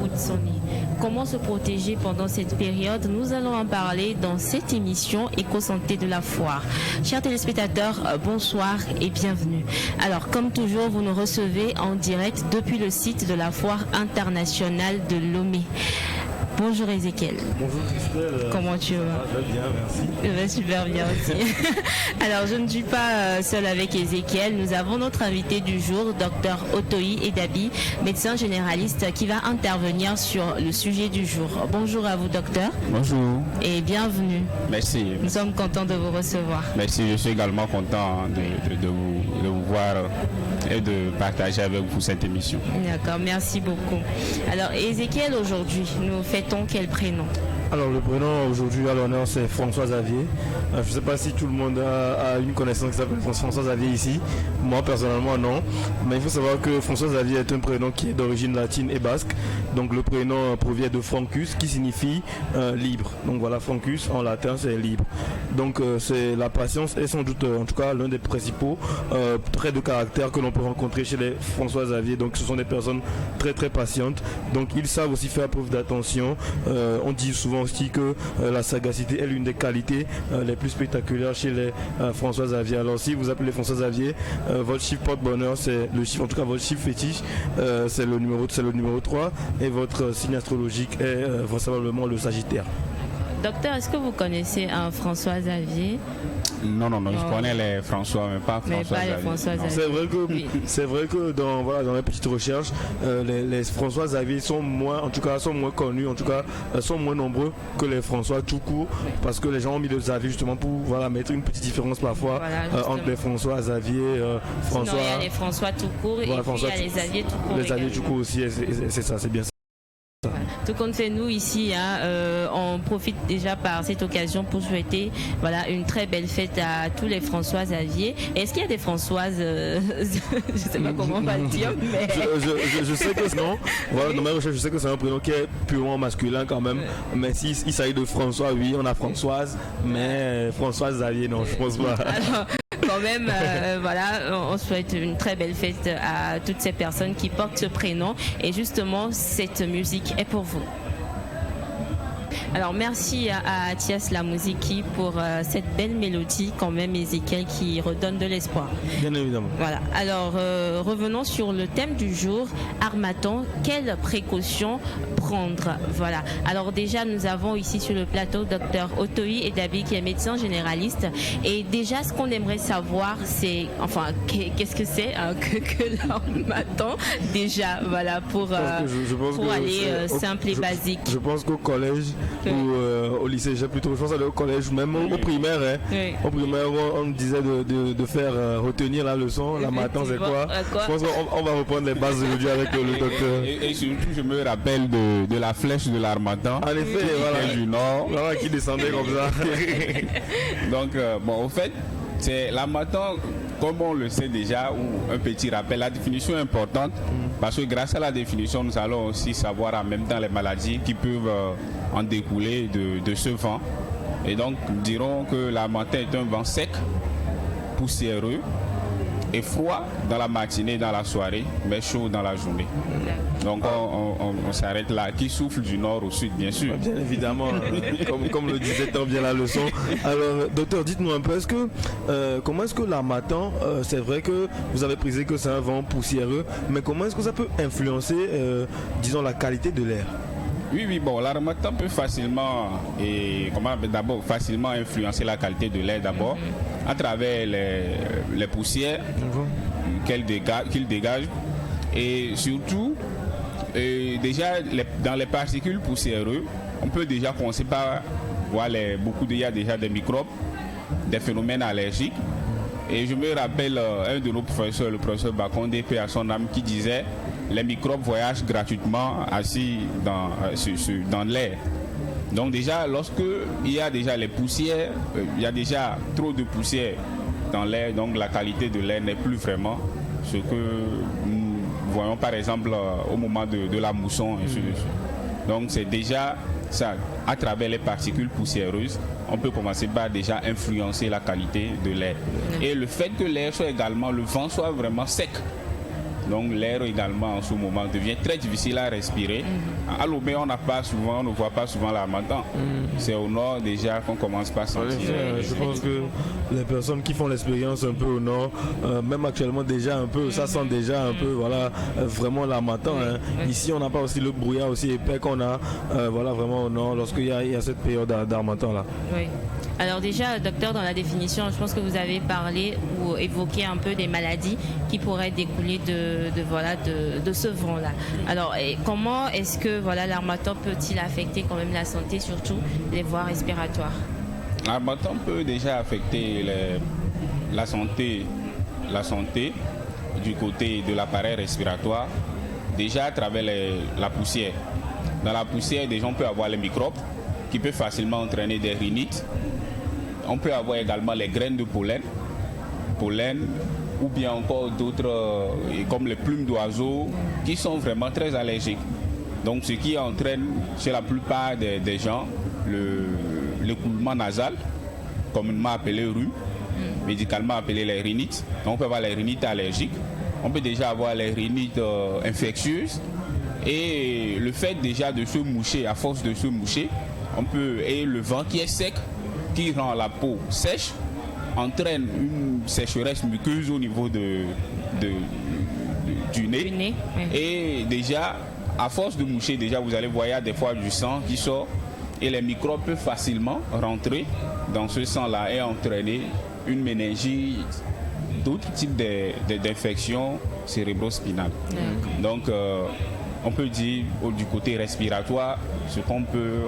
bout de son nez. Comment se protéger pendant cette période? Nous allons en parler dans cette émission Éco-Santé de la foire. Chers téléspectateurs, bonsoir et bienvenue. Alors, comme toujours, vous nous recevez en direct depuis le site de la foire internationale de Lomé. Bonjour Ezekiel. Bonjour Christelle. Comment tu vas? Bien, merci. Super bien aussi. Alors, je ne suis pas seule avec Ezekiel. Nous avons notre invité du jour, Dr Otoi Edabi, médecin généraliste, qui va intervenir sur le sujet du jour. Bonjour à vous, docteur. Bonjour. Et bienvenue. Merci. Nous sommes contents de vous recevoir. Merci, je suis également content de vous voir et de partager avec vous cette émission. D'accord, merci beaucoup. Alors, Ezekiel, aujourd'hui, nous fêtons quel prénom? Alors le prénom aujourd'hui à l'honneur c'est François Xavier. Je ne sais pas si tout le monde a une connaissance qui s'appelle François Xavier ici. Moi personnellement non. Mais il faut savoir que François Xavier est un prénom qui est d'origine latine et basque. Donc le prénom provient de Francus qui signifie libre. Donc voilà, Francus en latin c'est libre. Donc c'est la patience est sans doute en tout cas l'un des principaux traits de caractère que l'on peut rencontrer chez les François Xavier. Donc ce sont des personnes très très patientes. Donc ils savent aussi faire preuve d'attention. On dit souvent aussi que la sagacité est l'une des qualités les plus spectaculaires chez les François Xavier. Alors si vous appelez François Xavier, votre chiffre porte-bonheur c'est le chiffre, en tout cas votre chiffre fétiche c'est le numéro 3 et votre signe astrologique est vraisemblablement le Sagittaire. Docteur, est-ce que vous connaissez un François Xavier? Non, je connais les François, mais pas François Xavier. C'est vrai que dans les petites recherches, les François Xavier sont moins connus, en tout cas sont moins nombreux que les François tout court, parce que les gens ont mis le Xavier justement pour mettre une petite différence parfois entre les François Xavier, François. Sinon, il y a les François tout court et puis il y a les Xavier tout court. Les Xavier tout court aussi, c'est ça, c'est bien ça. Tout compte fait, nous ici, on profite déjà par cette occasion pour souhaiter une très belle fête à tous les François Xavier. Est-ce qu'il y a des Françoises je ne sais pas comment on va le dire, mais... je sais que non. Voilà, dans mes recherches, je sais que c'est un prénom qui est purement masculin quand même. Mais s'il s'agit de François, oui, on a Françoise, mais Françoise Xavier, non, je pense pas. Alors, quand même, on souhaite une très belle fête à toutes ces personnes qui portent ce prénom. Et justement, cette musique est pour vous. Alors merci à Thias la musique pour cette belle mélodie quand même, Ezekiel, qui redonne de l'espoir. Bien évidemment. Voilà. Alors revenons sur le thème du jour, Harmattan. Quelles précautions prendre? Voilà. Alors déjà nous avons ici sur le plateau Dr Otoi Edabi qui est médecin généraliste. Et déjà ce qu'on aimerait savoir c'est, qu'est-ce que c'est que l'harmattan déjà, pour aller simple et basique. Je pense qu'au collège ou au lycée, je pense au collège, même au primaire, au primaire on disait de faire retenir la leçon, l'harmattan c'est quoi? Je pense qu'on va reprendre les bases aujourd'hui avec le docteur. Et surtout je me rappelle de la flèche de l'harmattan. En effet, voilà, du nord. Voilà, qui descendait comme ça. Donc au fait, c'est l'harmattan, comme on le sait déjà, ou un petit rappel, la définition est importante parce que grâce à la définition, nous allons aussi savoir en même temps les maladies qui peuvent en découler de ce vent. Et donc, nous dirons que l'harmattan est un vent sec, poussiéreux et froid dans la matinée, dans la soirée, mais chaud dans la journée. Donc on s'arrête là, qui souffle du nord au sud, bien sûr. Bien évidemment, comme le disait tant bien la leçon. Alors, docteur, dites-nous un peu, comment est-ce que l'harmattan, c'est vrai que vous avez précisé que c'est un vent poussiéreux, mais comment est-ce que ça peut influencer, disons, la qualité de l'air? Oui, l'harmattan peut facilement influencer la qualité de l'air d'abord, à travers les poussières qu'il dégage, et surtout déjà dans les particules poussiéreuses, on peut déjà commencer par voir il y a déjà des microbes, des phénomènes allergiques. Et je me rappelle un de nos professeurs, le professeur Bakonde, paix à son âme, qui disait les microbes voyagent gratuitement assis dans l'air. Donc déjà, lorsque il y a déjà les poussières, il y a déjà trop de poussière dans l'air, donc la qualité de l'air n'est plus vraiment ce que nous voyons par exemple au moment de la mousson. Donc c'est déjà ça, à travers les particules poussiéreuses, on peut commencer par déjà influencer la qualité de l'air. Et le fait que l'air soit également, le vent soit vraiment sec. Donc l'air également en ce moment devient très difficile à respirer. À l'Aubé, on ne voit pas souvent l'harmattan. C'est au nord déjà qu'on commence par sentir. Je pense que les personnes qui font l'expérience un peu au nord, même actuellement déjà un peu, ça sent déjà un peu, voilà, vraiment l'harmattan. Ici, on n'a pas aussi le brouillard aussi épais qu'on a, voilà, vraiment au nord, lorsqu'il y a cette période d'harmattan là. Oui. Alors déjà, docteur, dans la définition, je pense que vous avez parlé ou évoqué un peu des maladies qui pourraient découler de ce vent-là. Alors, comment est-ce que l'harmattan peut-il affecter quand même la santé, surtout les voies respiratoires? L'harmattan peut déjà affecter la santé du côté de l'appareil respiratoire, déjà à travers la poussière. Dans la poussière, déjà, on peut avoir les microbes qui peuvent facilement entraîner des rhinites. On peut avoir également les graines de pollen ou bien encore d'autres comme les plumes d'oiseaux qui sont vraiment très allergiques. Donc ce qui entraîne chez la plupart des gens l'écoulement nasal, communément appelé rhume, médicalement appelé les rhinites. Donc on peut avoir les rhinites allergiques, on peut déjà avoir les rhinites infectieuses et le fait déjà de se moucher, à force de se moucher, et le vent qui est sec, qui rend la peau sèche, entraîne une sécheresse muqueuse au niveau du nez. Et déjà, à force de moucher, déjà vous allez voir il y a des fois du sang qui sort et les microbes peuvent facilement rentrer dans ce sang-là et entraîner une méningite, d'autres types d'infections cérébro-spinales. Donc, on peut dire du côté respiratoire ce qu'on peut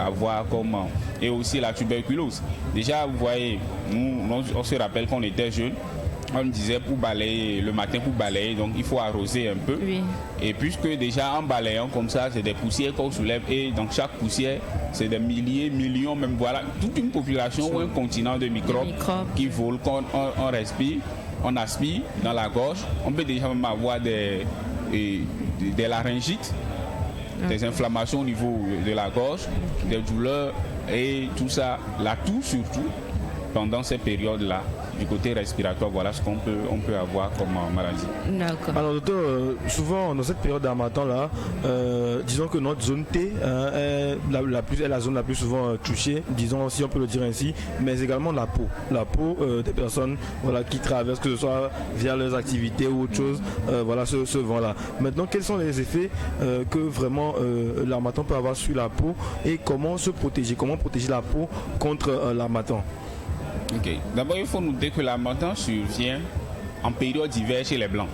avoir comme et aussi la tuberculose. Déjà vous voyez, on se rappelle qu'on était jeunes, on disait pour balayer le matin, pour balayer, donc il faut arroser un peu. Oui. Et puisque déjà en balayant comme ça, c'est des poussières qu'on soulève et dans chaque poussière, c'est des milliers, millions, même voilà, toute une population ou un continent de microbes qui volent, on respire, on aspire dans la gorge. On peut déjà même avoir des laryngites, des inflammations au niveau de la gorge, des douleurs et tout ça, la toux surtout, pendant ces périodes-là. Du côté respiratoire, voilà ce qu'on peut avoir comme maladie. D'accord. Alors docteur, souvent dans cette période d'harmattan-là, disons que notre zone T est la zone la plus souvent touchée, disons si on peut le dire ainsi, mais également la peau. La peau des personnes qui traversent, que ce soit via leurs activités ou autre chose, ce vent-là. Maintenant, quels sont les effets que vraiment l'harmattan peut avoir sur la peau et comment protéger la peau contre l'harmattan? Ok. D'abord, il faut noter que l'harmattan survient en période d'hiver chez les Blancs.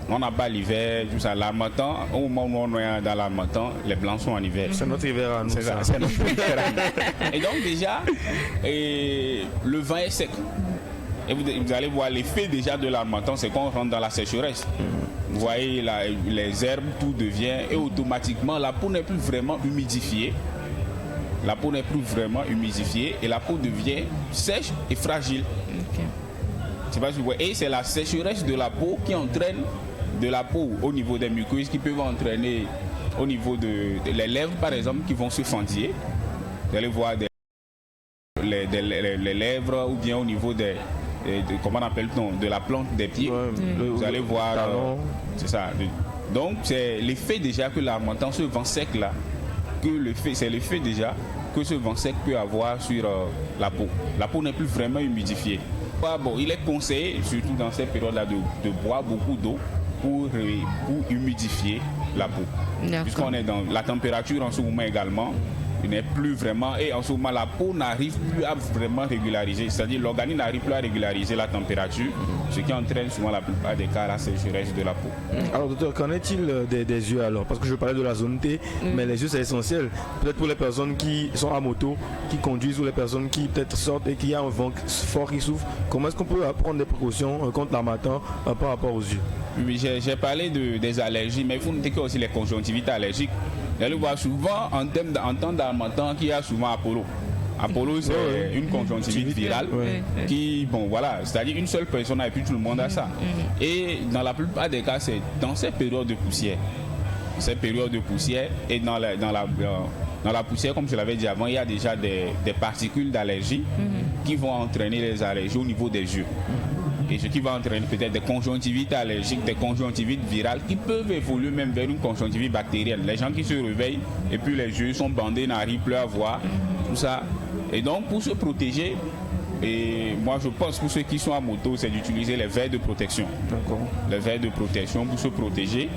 On n'a pas l'hiver, tout ça. L'harmattan, au moment où on est dans l'harmattan, les Blancs sont en hiver. C'est notre hiver à nous. C'est ça, c'est notre hiver à nous. Et donc déjà, le vent est sec. Et vous allez voir l'effet déjà de l'harmattan, c'est qu'on rentre dans la sécheresse. Vous voyez, les herbes, tout devient, et automatiquement, la peau n'est plus vraiment humidifiée. La peau n'est plus vraiment humidifiée et la peau devient sèche et fragile. Okay. C'est pas si vous voyez. Et c'est la sécheresse de la peau qui entraîne de la peau au niveau des muqueuses qui peuvent entraîner au niveau les lèvres par exemple qui vont se fendiller. Vous allez voir les lèvres ou bien au niveau comment on appelle-t-on, de la plante des pieds. Vous allez voir. C'est ça. Donc c'est l'effet déjà que l'harmattan, ce vent sec là, c'est l'effet déjà que ce vent sec peut avoir sur la peau. La peau n'est plus vraiment humidifiée. Bon, il est conseillé, surtout dans cette période-là, de boire beaucoup d'eau pour humidifier la peau. Puisqu'on est dans la température en ce moment également, il n'est plus vraiment, et en ce moment la peau n'arrive plus à vraiment régulariser, c'est-à-dire l'organisme n'arrive plus à régulariser la température, ce qui entraîne souvent la plupart des cas la sécheresse de la peau. Alors docteur, qu'en est-il des yeux alors? Parce que je parlais de la zone T, mais les yeux c'est essentiel. Peut-être pour les personnes qui sont à moto, qui conduisent ou les personnes qui peut-être sortent et qui a un vent fort qui souffle, comment est-ce qu'on peut prendre des précautions contre l'harmattan par rapport aux yeux? Oui, j'ai parlé des allergies, mais il faut noter qu'il y a aussi les conjonctivites allergiques. Vous allez voir souvent en temps d'harmattan qu'il y a souvent Apollo. Apollo, c'est une conjonctivite virale qui, bon voilà, c'est-à-dire une seule personne et puis tout le monde a ça. Et dans la plupart des cas, c'est dans ces périodes de poussière. Ces périodes de poussière et dans la poussière, comme je l'avais dit avant, il y a déjà des particules d'allergie qui vont entraîner les allergies au niveau des yeux. et ce qui va entraîner peut-être des conjonctivites allergiques, des conjonctivites virales qui peuvent évoluer même vers une conjonctivite bactérienne. Les gens qui se réveillent et puis les yeux sont bandés, n'arrivent plus à voir, tout ça. Et donc pour se protéger, et moi je pense pour ceux qui sont à moto, c'est d'utiliser les verres de protection. D'accord. Les verres de protection pour se protéger.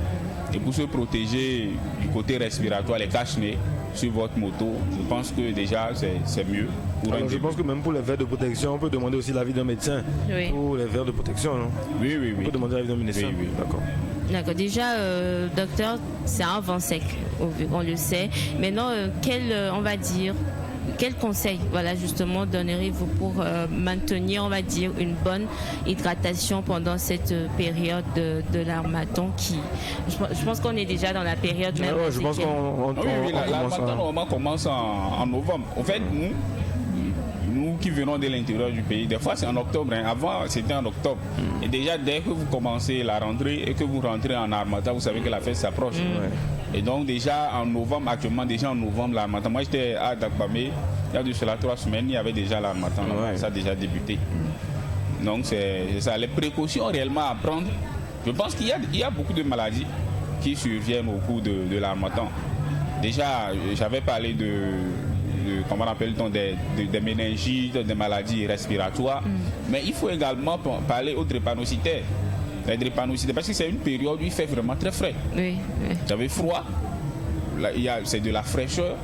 Et pour se protéger du côté respiratoire, les cache-nez sur votre moto, je pense que déjà c'est mieux. Alors, je pense que même pour les verres de protection, on peut demander aussi l'avis d'un médecin. Oui. Pour les verres de protection, non? Oui. On peut demander l'avis d'un médecin. Oui. D'accord. D'accord. Déjà, docteur, c'est un vent sec, on le sait. Maintenant, quel conseil, voilà, justement, donnerez-vous pour maintenir, on va dire, une bonne hydratation pendant cette période de l'harmattan qui, je pense qu'on est déjà dans la période même. Ouais, je pense qu'on l'harmattan commence en novembre. En fait, nous qui venons de l'intérieur du pays, des fois c'est en octobre. Avant, c'était en octobre. Et déjà, dès que vous commencez la rentrée et que vous rentrez en harmattan, vous savez que la fête s'approche. Et donc déjà en novembre, l'harmattan. Moi j'étais à Dagbamé, il y a de cela 3 semaines, il y avait déjà l'harmattan, ça a déjà débuté. Donc c'est ça, les précautions réellement à prendre. Je pense qu'il y a beaucoup de maladies qui surviennent au cours de l'harmattan. Déjà, j'avais parlé comment appelle-t-on, des méningites, des maladies respiratoires, mais il faut également parler aux drépanocytaires. Les drépanocytaires, parce que c'est une période où il fait vraiment très frais. Oui. Vous avez froid, c'est de la fraîcheur,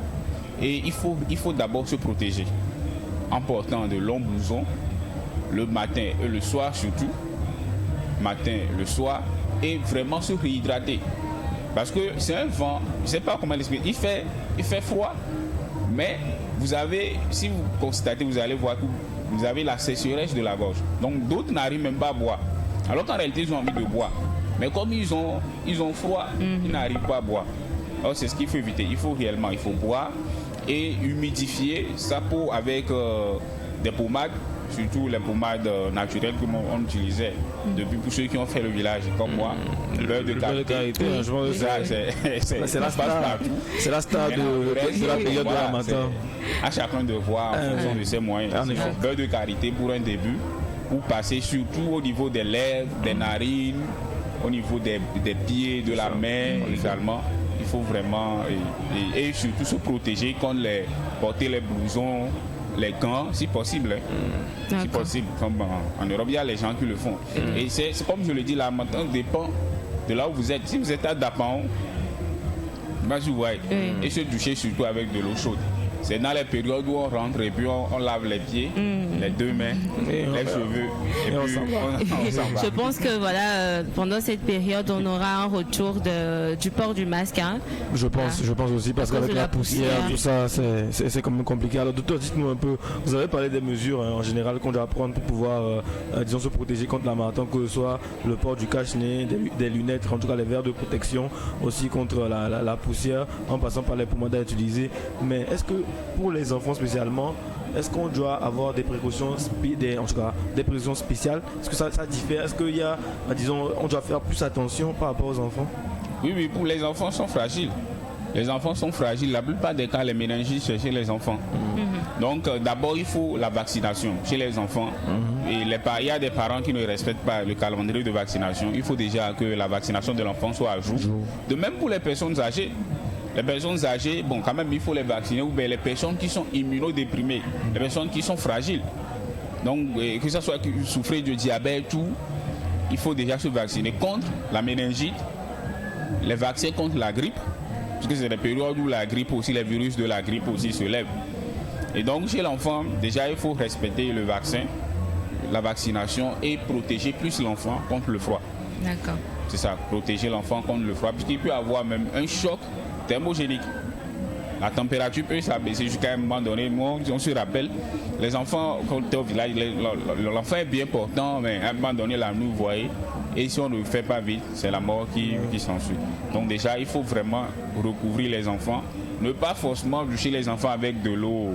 et il faut d'abord se protéger en portant de longs blousons le matin et le soir surtout, le soir, et vraiment se réhydrater. Parce que c'est un vent, je ne sais pas comment l'expliquer, il fait froid, mais si vous constatez, vous allez voir que vous avez la sécheresse de la gorge. Donc d'autres n'arrivent même pas à boire. Alors qu'en réalité, ils ont envie de boire. Mais comme ils ont froid, ils n'arrivent pas à boire. Alors c'est ce qu'il faut éviter. Il faut boire et humidifier sa peau avec des pommades, surtout les pommades naturelles que on utilisait depuis pour ceux qui ont fait le village, comme moi. Le beurre de karité. Je pense que c'est la star de la période de l'harmattan. À chacun de voir en fonction de ses moyens. Beurre de karité pour un début, pour passer surtout au niveau des lèvres, des narines, au niveau des pieds, de la main également. Il faut vraiment et surtout se protéger contre porter les blousons, les gants, si possible. Si possible, comme en Europe, il y a les gens qui le font. Et c'est comme je le dis, l'harmattan dépend de là où vous êtes. Si vous êtes à Dapan, et se doucher surtout avec de l'eau chaude. C'est dans les périodes où on rentre et puis on lave les pieds, les 2 mains, les cheveux, et puis on s'en va. Je pense que voilà, pendant cette période, on aura un retour du port du masque. Hein. Je pense aussi, parce qu'avec la poussière, tout ça, c'est quand même compliqué. Alors, docteur, dites-nous un peu, vous avez parlé des mesures en général qu'on doit prendre pour pouvoir, disons, se protéger contre l'harmattan, que ce soit le port du cache-nez, des lunettes, en tout cas les verres de protection, aussi contre la poussière, en passant par les pommades à utiliser. Mais est-ce que pour les enfants spécialement, est-ce qu'on doit avoir des précautions, des précautions spéciales? Est-ce que ça diffère? Est-ce qu'il y a, disons, on doit faire plus attention par rapport aux enfants? Oui, pour les enfants sont fragiles. Les enfants sont fragiles. La plupart des cas, les méningites, c'est chez les enfants. Donc, d'abord, il faut la vaccination chez les enfants. Et il y a des parents qui ne respectent pas le calendrier de vaccination. Il faut déjà que la vaccination de l'enfant soit à jour. De même pour les personnes âgées. Les personnes âgées, bon, quand même, il faut les vacciner. Ou bien les personnes qui sont immunodéprimées, les personnes qui sont fragiles. Donc, que ce soit qui souffrent de diabète, tout, il faut déjà se vacciner contre la méningite, les vaccins contre la grippe, parce que c'est des périodes où la grippe aussi, les virus de la grippe aussi se lèvent. Et donc, chez l'enfant, déjà, il faut respecter le vaccin, la vaccination et protéger plus l'enfant contre le froid. D'accord. C'est ça, protéger l'enfant contre le froid, puisqu'il peut avoir même un choc thermogénique. La température peut s'abaisser jusqu'à un moment donné. Moi, on se rappelle, les enfants, quand on était au village, l'enfant est bien portant, mais à un moment donné, la nuit, vous voyez, et si on ne le fait pas vite, c'est la mort qui s'ensuit. Donc déjà, il faut vraiment recouvrir les enfants. Ne pas forcément doucher les enfants avec de l'eau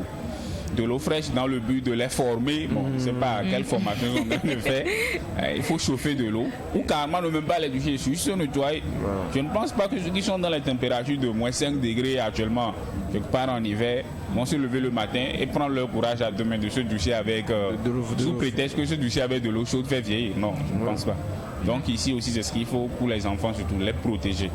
de l'eau fraîche dans le but de les former. Bon, je ne sais pas quelle formation ils sont en train de faire. Il faut chauffer de l'eau. Ou carrément ne même pas les doucher, juste se nettoyer. Je ne pense pas que ceux qui sont dans les températures de moins 5 degrés actuellement, quelque part en hiver, vont se lever le matin et prendre leur courage à demain de se doucher avec, sous prétexte que se doucher avec de l'eau chaude fait vieillir. Non, je ne pense pas. Donc ici aussi, c'est ce qu'il faut pour les enfants, surtout les protéger.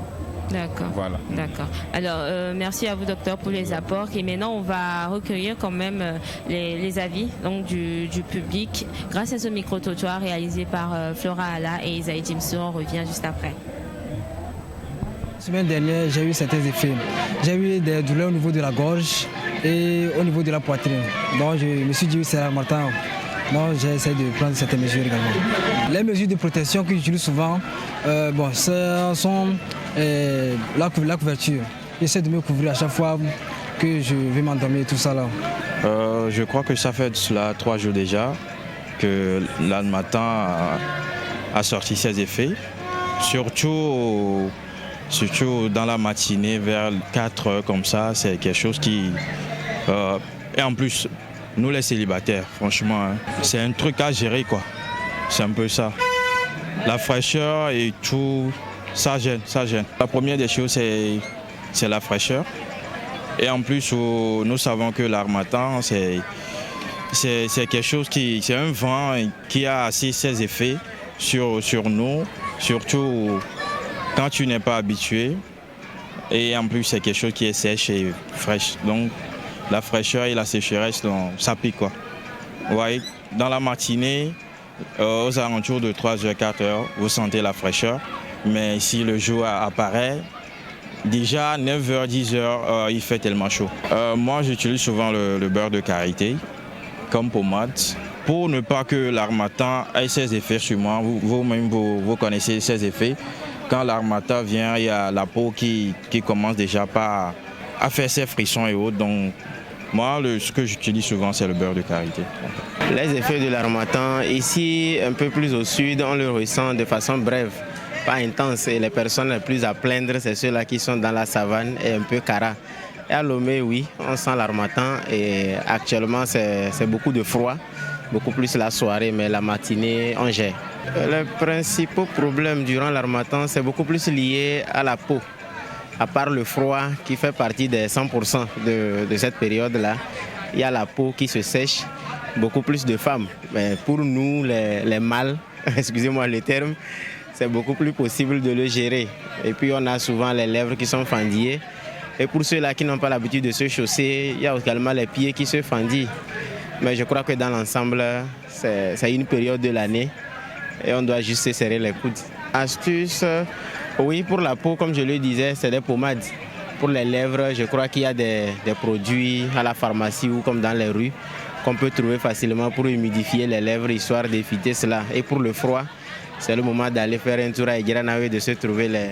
D'accord. Voilà. D'accord. Alors, merci à vous, docteur, pour les apports. Et maintenant, on va recueillir quand même les avis donc, du public grâce à ce micro-trottoir réalisé par Flora Alla et Isaïe Jimson. On revient juste après. La semaine dernière, j'ai eu certains effets. J'ai eu des douleurs au niveau de la gorge et au niveau de la poitrine. Donc, je me suis dit, c'est Martin. Donc, j'essaie de prendre certaines mesures également. Les mesures de protection que j'utilise souvent, ce sont la couverture. J'essaie de me couvrir à chaque fois que je vais m'endormir, tout ça là. Je crois que ça fait cela 3 jours déjà que l'Harmattan a sorti ses effets. Surtout dans la matinée, vers 4 heures comme ça, c'est quelque chose qui... et en plus, nous les célibataires, franchement, c'est un truc à gérer quoi. C'est un peu ça. La fraîcheur et tout, ça gêne. La première des choses, c'est la fraîcheur. Et en plus, nous savons que l'Harmattan, c'est quelque chose c'est un vent qui a assez ses effets sur nous, surtout quand tu n'es pas habitué. Et en plus, c'est quelque chose qui est sèche et fraîche. Donc, la fraîcheur et la sécheresse, ça pique quoi. Ouais, dans la matinée, aux alentours de 3h, 4h, vous sentez la fraîcheur. Mais si le jour apparaît, déjà 9h, 10h, il fait tellement chaud. Moi, j'utilise souvent le beurre de karité comme pommade pour ne pas que l'Harmattan ait ses effets sur moi. Vous-même, vous connaissez ses effets. Quand l'Harmattan vient, il y a la peau qui commence déjà à faire ses frissons et autres. Donc, moi, ce que j'utilise souvent, c'est le beurre de karité. Les effets de l'Harmattan, ici, un peu plus au sud, on le ressent de façon brève, pas intense. Et les personnes les plus à plaindre, c'est ceux-là qui sont dans la savane et un peu cara. Et à Lomé, oui, on sent l'Harmattan et actuellement, c'est beaucoup de froid, beaucoup plus la soirée, mais la matinée, on gère. Les principaux problèmes durant l'Harmattan, c'est beaucoup plus lié à la peau. À part le froid qui fait partie des 100% de cette période-là, il y a la peau qui se sèche, beaucoup plus de femmes. Mais pour nous, les mâles, excusez-moi le terme, c'est beaucoup plus possible de le gérer. Et puis on a souvent les lèvres qui sont fendillées. Et pour ceux-là qui n'ont pas l'habitude de se chausser, il y a également les pieds qui se fendillent. Mais je crois que dans l'ensemble, c'est une période de l'année et on doit juste se serrer les coudes. Astuce, oui, pour la peau, comme je le disais, c'est des pommades. Pour les lèvres, je crois qu'il y a des produits à la pharmacie ou comme dans les rues qu'on peut trouver facilement pour humidifier les lèvres, histoire d'éviter cela. Et pour le froid, c'est le moment d'aller faire un tour à Egranawe et de se trouver les...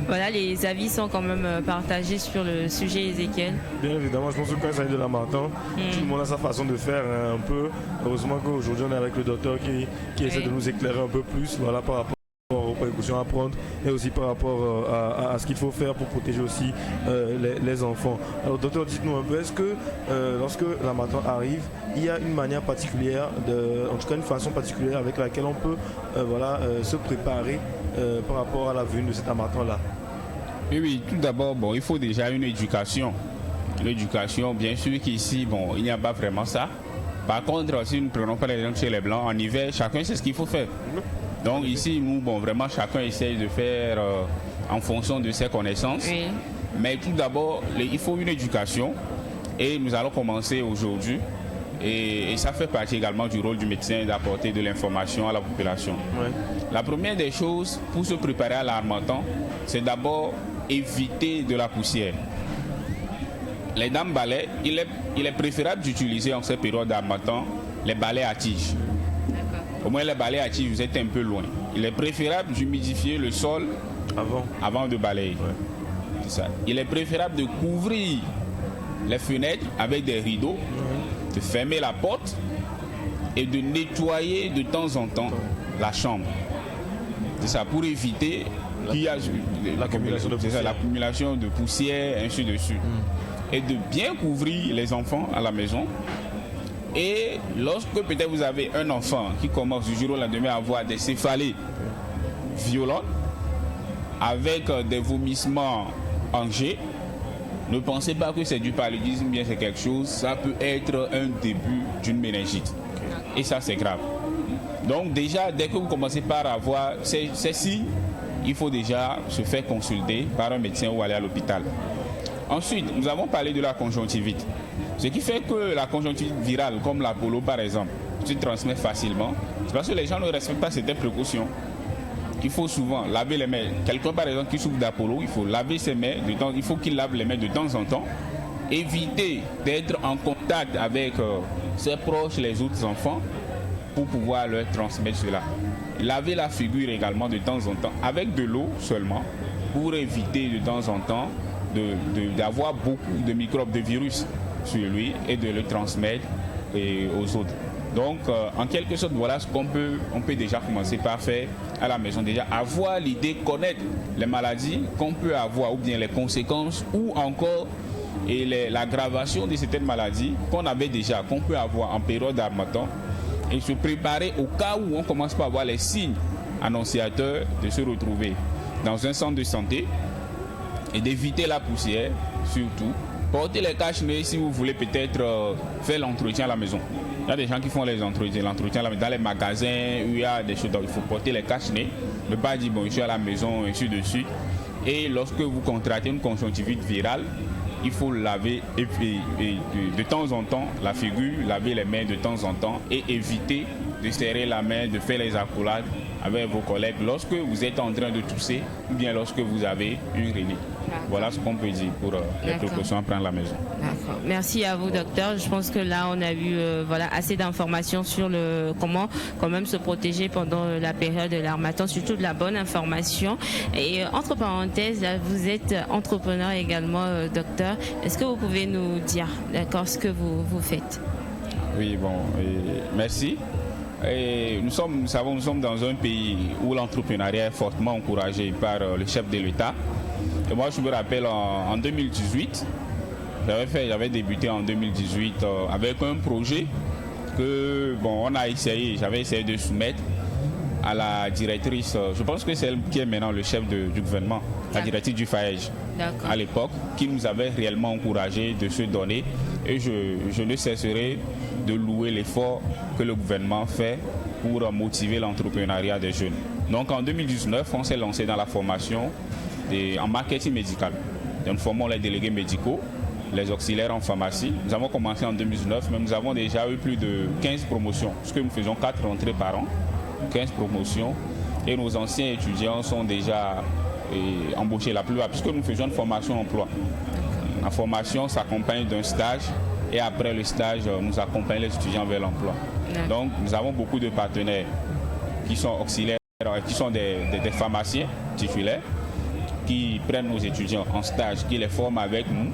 Voilà, les avis sont quand même partagés sur le sujet, Ezekiel. Bien évidemment, je pense que quand il s'agit de l'Harmattan, tout le monde a sa façon de faire un peu. Heureusement qu'aujourd'hui on est avec le docteur qui essaie de nous éclairer un peu plus, voilà, par rapport aux précautions à prendre et aussi par rapport à ce qu'il faut faire pour protéger aussi les enfants. Alors docteur, dites-nous un peu, est-ce que lorsque l'Harmattan arrive, il y a une manière particulière, en tout cas une façon particulière avec laquelle on peut se préparer par rapport à la venue de cet Harmattan-là? Oui, tout d'abord, il faut déjà une éducation. L'éducation, bien sûr qu'ici, il n'y a pas vraiment ça. Par contre, si nous ne prenons pas l'exemple chez les Blancs, en hiver, chacun sait ce qu'il faut faire. Donc ici, nous, vraiment, chacun essaie de faire en fonction de ses connaissances. Oui. Mais tout d'abord, il faut une éducation et nous allons commencer aujourd'hui. Et ça fait partie également du rôle du médecin d'apporter de l'information à la population. Oui. La première des choses pour se préparer à l'Harmattan, c'est d'abord éviter de la poussière. Les dames balais, il est préférable d'utiliser en cette période d'Harmattan les balais à tige. Au moins les balais à tige, vous êtes un peu loin. Il est préférable d'humidifier le sol avant de balayer. Ouais. C'est ça. Il est préférable de couvrir les fenêtres avec des rideaux, de fermer la porte et de nettoyer de temps en temps la chambre. C'est ça, pour éviter qu'il y a l'accumulation de poussière, ainsi de suite. Et de bien couvrir les enfants à la maison Et lorsque peut-être vous avez un enfant qui commence du jour au lendemain à avoir des céphalées violentes, avec des vomissements en jet, ne pensez pas que c'est du paludisme, bien c'est quelque chose, ça peut être un début d'une méningite. Et ça, c'est grave. Donc déjà, dès que vous commencez par avoir ces signes, il faut déjà se faire consulter par un médecin ou aller à l'hôpital. Ensuite, nous avons parlé de la conjonctivite. Ce qui fait que la conjonctivite virale, comme la polo par exemple, se transmet facilement, c'est parce que les gens ne respectent pas certaines précautions. Il faut souvent laver les mains. Quelqu'un par exemple qui souffre d'Apollo, il faut laver ses mains, il faut qu'il lave les mains de temps en temps. Éviter d'être en contact avec ses proches, les autres enfants, pour pouvoir leur transmettre cela. Laver la figure également de temps en temps, avec de l'eau seulement, pour éviter de temps en temps d'avoir beaucoup de microbes, de virus sur lui et de le transmettre aux autres. Donc, en quelque sorte, voilà ce on peut déjà commencer par faire à la maison. Déjà, avoir l'idée, connaître les maladies qu'on peut avoir, ou bien les conséquences, ou encore l'aggravation de certaines maladies qu'on peut avoir en période d'harmattan, et se préparer au cas où on commence par avoir les signes annonciateurs de se retrouver dans un centre de santé et d'éviter la poussière, surtout. Portez les cache-nez si vous voulez peut-être faire l'entretien à la maison. Il y a des gens qui font l'entretien dans les magasins où il y a des choses, donc il faut porter les cache-nez. Ne pas dire bon, je suis à la maison, ainsi de suite. Et lorsque vous contractez une conjonctivite virale, il faut laver de temps en temps la figure, laver les mains de temps en temps et éviter de serrer la main, de faire les accolades avec vos collègues lorsque vous êtes en train de tousser ou bien lorsque vous avez une rhinite. Voilà ce qu'on peut dire pour les précautions à prendre à la maison. D'accord. Merci à vous, docteur. Je pense que là, on a eu assez d'informations sur comment quand même se protéger pendant la période de l'harmattan, surtout de la bonne information. Et entre parenthèses, là, vous êtes entrepreneur également, docteur. Est-ce que vous pouvez nous dire, d'accord, ce que vous faites? Oui, bon, merci. Et nous sommes dans un pays où l'entrepreneuriat est fortement encouragé par le chef de l'État. Et moi, je me rappelle en 2018, j'avais débuté en 2018 avec un projet que j'avais essayé de soumettre à la directrice, je pense que c'est elle qui est maintenant le chef du gouvernement, la directrice du FAEJ à l'époque, qui nous avait réellement encouragé de se donner. Et je ne cesserai de louer l'effort que le gouvernement fait pour motiver l'entrepreneuriat des jeunes. Donc en 2019, on s'est lancé dans la formation en marketing médical. Nous formons les délégués médicaux, les auxiliaires en pharmacie. Nous avons commencé en 2019, mais nous avons déjà eu plus de 15 promotions, puisque nous faisons 4 rentrées par an, 15 promotions. Et nos anciens étudiants sont déjà embauchés la plupart, puisque nous faisons une formation emploi. La formation s'accompagne d'un stage et après le stage, nous accompagnons les étudiants vers l'emploi. Donc nous avons beaucoup de partenaires qui sont auxiliaires, qui sont des pharmaciens titulaires, qui prennent nos étudiants en stage, qui les forment avec nous.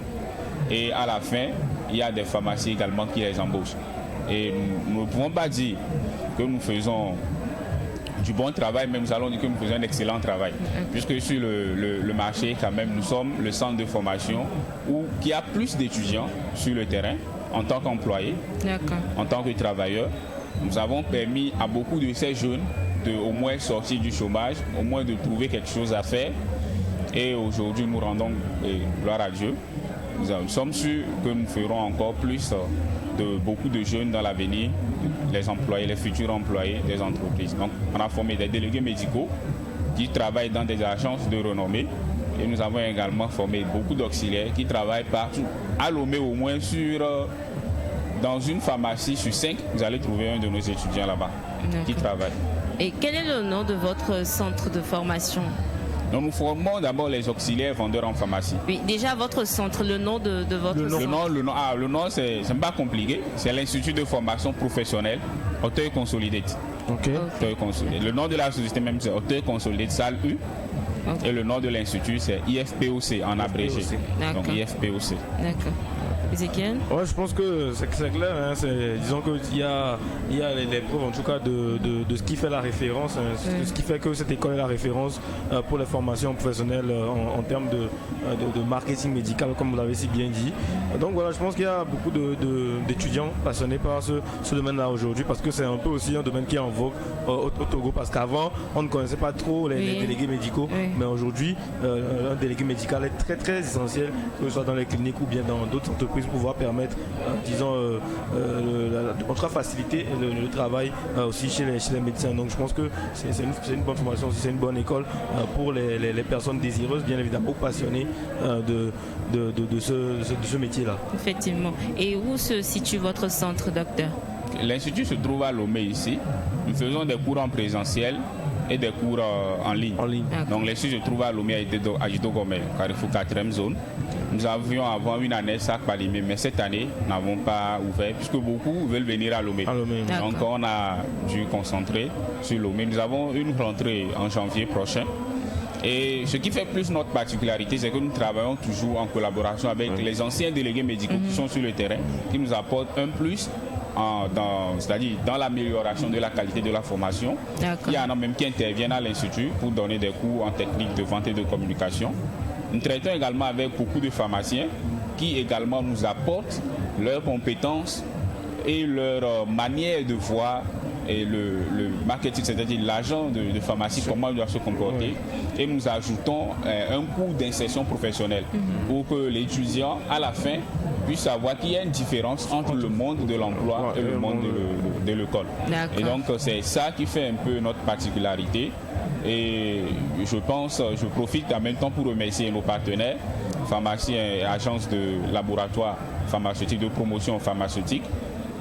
Et à la fin, il y a des pharmacies également qui les embauchent. Et nous ne pouvons pas dire que nous faisons du bon travail, mais nous allons dire que nous faisons un excellent travail. Puisque sur le marché, quand même, nous sommes le centre de formation qui a plus d'étudiants sur le terrain en tant qu'employés, en tant que travailleurs. Nous avons permis à beaucoup de ces jeunes de au moins sortir du chômage, au moins de trouver quelque chose à faire. Et aujourd'hui, nous rendons gloire à Dieu. Nous sommes sûrs que nous ferons encore plus de beaucoup de jeunes dans l'avenir, les employés, les futurs employés des entreprises. Donc, on a formé des délégués médicaux qui travaillent dans des agences de renommée. Et nous avons également formé beaucoup d'auxiliaires qui travaillent partout. À Lomé, au moins, dans une pharmacie sur 5, vous allez trouver un de nos étudiants là-bas qui travaille. Et quel est le nom de votre centre de formation? Donc nous formons d'abord les auxiliaires vendeurs en pharmacie. Oui, déjà votre centre, le nom de votre centre. Le nom c'est pas compliqué, c'est l'Institut de formation professionnelle Auteuil Consolidated. Auteuil Consolidated. Le nom de la société même c'est Auteuil Consolidated Salle U. Et le nom de l'institut c'est IFPOC en abrégé. Donc IFPOC. D'accord. Ezekiel? Ouais, je pense que c'est clair. Hein, disons qu'il y a les preuves en tout cas de ce qui fait la référence, hein, ce qui fait que cette école est la référence pour les formations professionnelles en termes de marketing médical, comme vous l'avez si bien dit. Donc voilà, je pense qu'il y a beaucoup d'étudiants passionnés par ce domaine-là aujourd'hui, parce que c'est un peu aussi un domaine qui est en vogue au Togo, parce qu'avant on ne connaissait pas trop les délégués médicaux, mais aujourd'hui un délégué médical est très très essentiel, que ce soit dans les cliniques ou bien dans d'autres entreprises, pour pouvoir permettre, disons, en tout cas faciliter le travail aussi chez les médecins. Donc je pense que c'est une bonne formation aussi, c'est une bonne école pour les personnes désireuses, bien évidemment, ou passionnées de ce métier-là. Effectivement. Et où se situe votre centre, docteur? L'institut se trouve à Lomé ici. Nous faisons des cours en présentiel et des cours en ligne. Donc l'institut se trouve à Lomé à Jitogome, Carrefour 4e zone. Nous avions avant une année à Palimé, mais cette année, nous n'avons pas ouvert puisque beaucoup veulent venir à Lomé. Donc on a dû concentrer sur Lomé. Nous avons une rentrée en janvier prochain. Et ce qui fait plus notre particularité, c'est que nous travaillons toujours en collaboration avec les anciens délégués médicaux qui sont sur le terrain, qui nous apportent un plus, c'est-à-dire dans l'amélioration de la qualité de la formation. Il y en a même qui interviennent à l'Institut pour donner des cours en technique de vente et de communication. Nous traitons également avec beaucoup de pharmaciens qui également nous apportent leurs compétences et leur manière de voir et le marketing, c'est-à-dire l'agent de pharmacie, comment il doit se comporter. Et nous ajoutons un cours d'insertion professionnelle pour que l'étudiant, à la fin, puisse savoir qu'il y a une différence entre le monde de l'emploi et le monde de l'école. Et donc, c'est ça qui fait un peu notre particularité. Et je profite en même temps pour remercier nos partenaires, pharmaciens et agences de laboratoire pharmaceutique, de promotion pharmaceutique.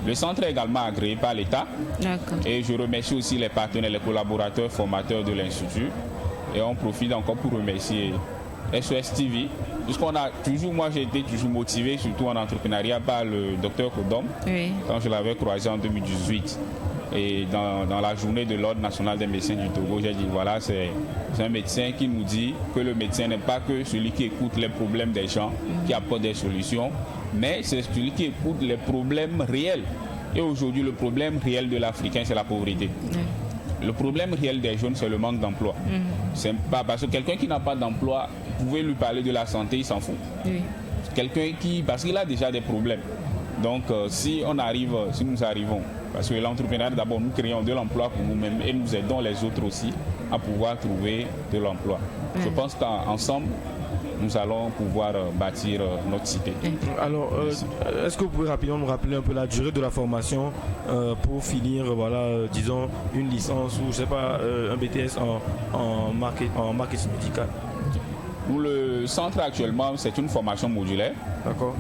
Le centre est également agréé par l'État. Et je remercie aussi les partenaires, les collaborateurs, formateurs de l'Institut. Et on profite encore pour remercier SOS TV. Puisqu'on a toujours, moi j'ai été toujours motivé, surtout en entrepreneuriat, par le docteur Kodom, quand je l'avais croisé en 2018. Et dans la journée de l'Ordre national des médecins du Togo, j'ai dit voilà, c'est un médecin qui nous dit que le médecin n'est pas que celui qui écoute les problèmes des gens, qui apporte des solutions, mais c'est celui qui écoute les problèmes réels. Et aujourd'hui, le problème réel de l'Africain, c'est la pauvreté. Le problème réel des jeunes, c'est le manque d'emploi. C'est pas parce que quelqu'un qui n'a pas d'emploi, vous pouvez lui parler de la santé, il s'en fout. Quelqu'un parce qu'il a déjà des problèmes. Donc, si nous arrivons, parce que l'entrepreneuriat, d'abord, nous créons de l'emploi pour nous-mêmes et nous aidons les autres aussi à pouvoir trouver de l'emploi. Je pense qu'ensemble, nous allons pouvoir bâtir notre cité. Alors, est-ce que vous pouvez rapidement nous rappeler un peu la durée de la formation pour finir, disons, une licence ou, je sais pas, un BTS en marketing médical? Pour le centre actuellement, c'est une formation modulaire.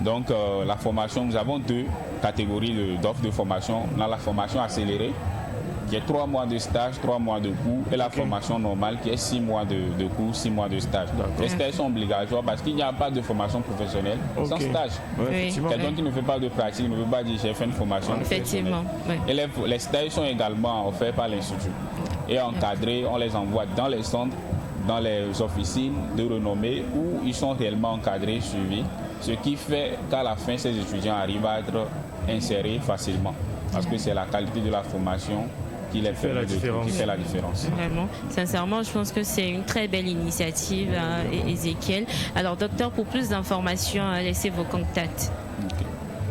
Donc, la formation, nous avons deux catégories d'offres de formation. On a la formation accélérée, qui est 3 mois de stage, 3 mois de cours, et la formation normale qui est 6 mois de cours, 6 mois de stage. Les stages sont obligatoires parce qu'il n'y a pas de formation professionnelle sans stage. Quelqu'un qui ne fait pas de pratique ne veut pas dire j'ai fait une formation professionnelle. Et les stages sont également offerts par l'Institut. Et encadrés, on les envoie dans les centres, dans les officines de renommée où ils sont réellement encadrés, suivis, ce qui fait qu'à la fin, ces étudiants arrivent à être insérés facilement. Parce que c'est la qualité de la formation qui fait la différence. Vraiment, sincèrement, je pense que c'est une très belle initiative, Ezekiel. Alors, docteur, pour plus d'informations, laissez vos contacts.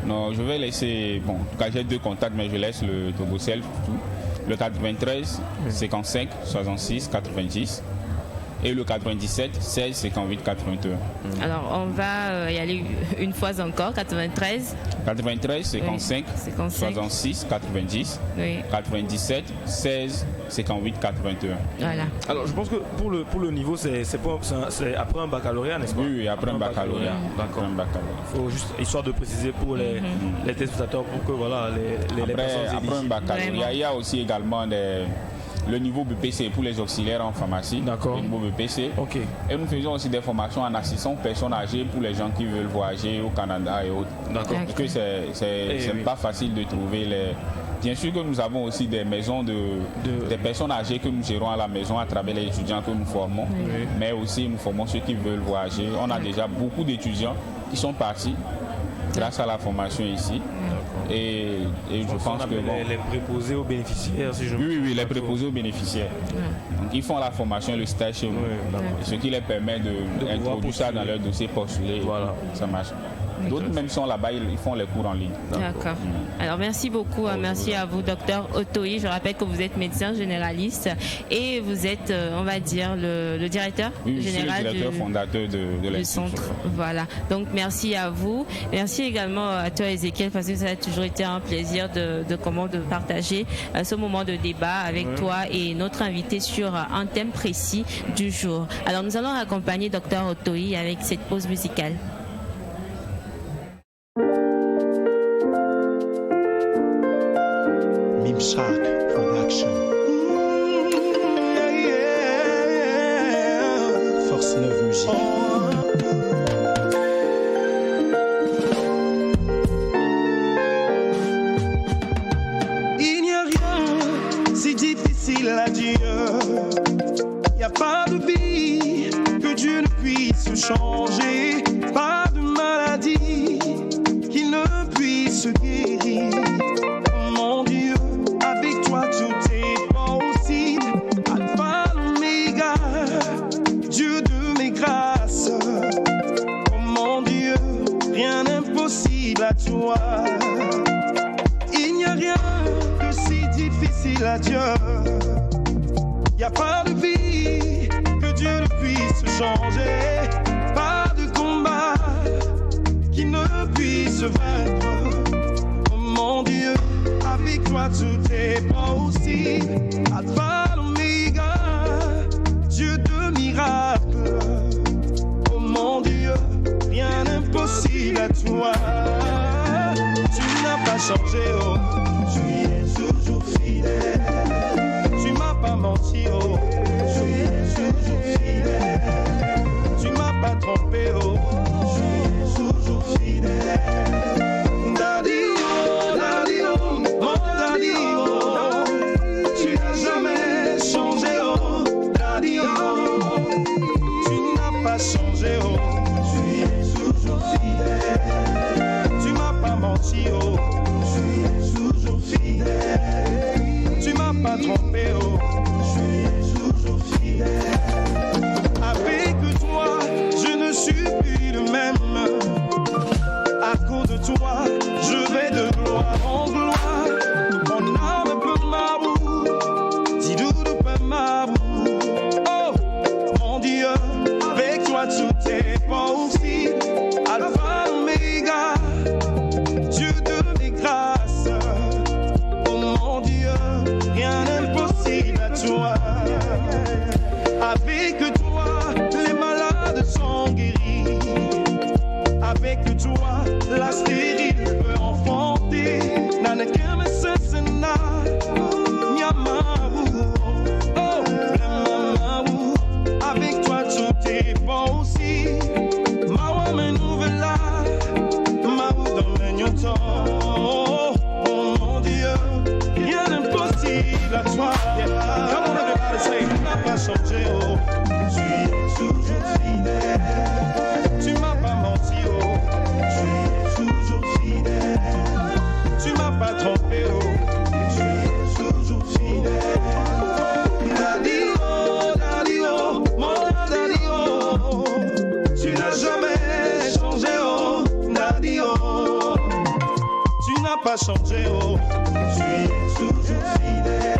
Non, je vais laisser, en tout cas j'ai 2 contacts, mais je laisse le Togo Self, le 93 55 66 90 et le 97 16 58 81. Alors on va y aller une fois encore. 93 55 66 90 97 16 58 81. Voilà. Alors je pense que pour le niveau c'est après un baccalauréat, n'est-ce pas? Oui, après un baccalauréat. D'accord. Il faut juste, histoire de préciser pour les téléspectateurs, pour que les personnes éligibles. Après un baccalauréat, il y a aussi également le niveau BPC pour les auxiliaires en pharmacie. D'accord. Le niveau BPC. Et nous faisons aussi des formations en assistance aux personnes âgées pour les gens qui veulent voyager au Canada et autres. D'accord. Parce que c'est pas facile de trouver les. Bien sûr que nous avons aussi des maisons des personnes âgées que nous gérons à la maison à travers les étudiants que nous formons. Mais aussi nous formons ceux qui veulent voyager. On a déjà beaucoup d'étudiants qui sont partis grâce à la formation ici. Et je pense que les préposés aux bénéficiaires, si je oui, les préposés aux bénéficiaires. Donc ils font la formation, le stage chez nous, ce qui les permet d'introduire ça dans leur dossier postulé. Voilà. Ça marche. D'autres même sont là-bas, ils font les cours en ligne. D'accord. Alors merci beaucoup, merci à vous, docteur Otoyi. Je rappelle que vous êtes médecin généraliste et vous êtes, on va dire, le directeur général le directeur fondateur de du centre. Voilà. Donc merci à vous. Merci également à toi, Ezekiel, parce que ça a toujours été un plaisir de partager ce moment de débat avec toi et notre invité sur un thème précis du jour. Alors nous allons accompagner docteur Otoyi avec cette pause musicale. Mimshark Production. Force 9 musique. Il n'y a rien si difficile à dire. Il n'y a pas de vie que Dieu ne puisse changer. Pas de maladie qu'il ne puisse guérir. Mon Dieu, avec toi tout est possible. Alpha, l'Oméga, Dieu de mes grâces. Oh mon Dieu, rien d'impossible à toi. Il n'y a rien de si difficile à Dieu. Il n'y a pas de vie que Dieu ne puisse changer. Pas de combat qui ne puisse vaincre. Oh mon Dieu, avec toi tout est possible. Alpha, l'Oméga, Dieu de miracles. Oh mon Dieu, rien d'impossible à toi. Tu n'as pas changé, oh, tu es toujours fidèle. Tu m'as pas menti, oh, tu es toujours fidèle. Tu m'as pas trompé, oh, tu es toujours fidèle. Daddy, oh, daddy, oh, mon daddy, oh, tu n'as jamais changé, oh, daddy, oh, tu n'as pas changé, oh, tu es toujours fidèle. Tu m'as pas menti, oh, tu es toujours fidèle. Tu m'as pas trompé, oh, tu es toujours fidèle. Avec toi, je ne suis plus le même. À cause de toi, je vais de gloire en gloire. Mon âme peut m'abou, Tidou peut m'abou. Oh, mon Dieu, avec toi tout est possible. Alpha, Oméga, Dieu de mes grâces. Oh mon Dieu, rien d'impossible à toi. Avec toi, les malades sont guéris. Avec toi, la stérile peut enfanter. Nanakeme sensena, nyamaru, oh, blamaru. Avec toi, tout est bon aussi. Mawa me nouvela, maou dans le nyoto. Oh mon Dieu, rien d'impossible à toi. Come on, everybody say, tu n'as pas changé, oh, tu es toujours fidèle. Tu m'as pas menti, oh, tu es toujours fidèle. Tu m'as pas trompé, oh, tu es toujours fidèle. Daddy, oh, mon daddy, oh, tu n'as jamais changé, oh, daddy, oh, tu n'as pas changé, oh, tu es toujours fidèle.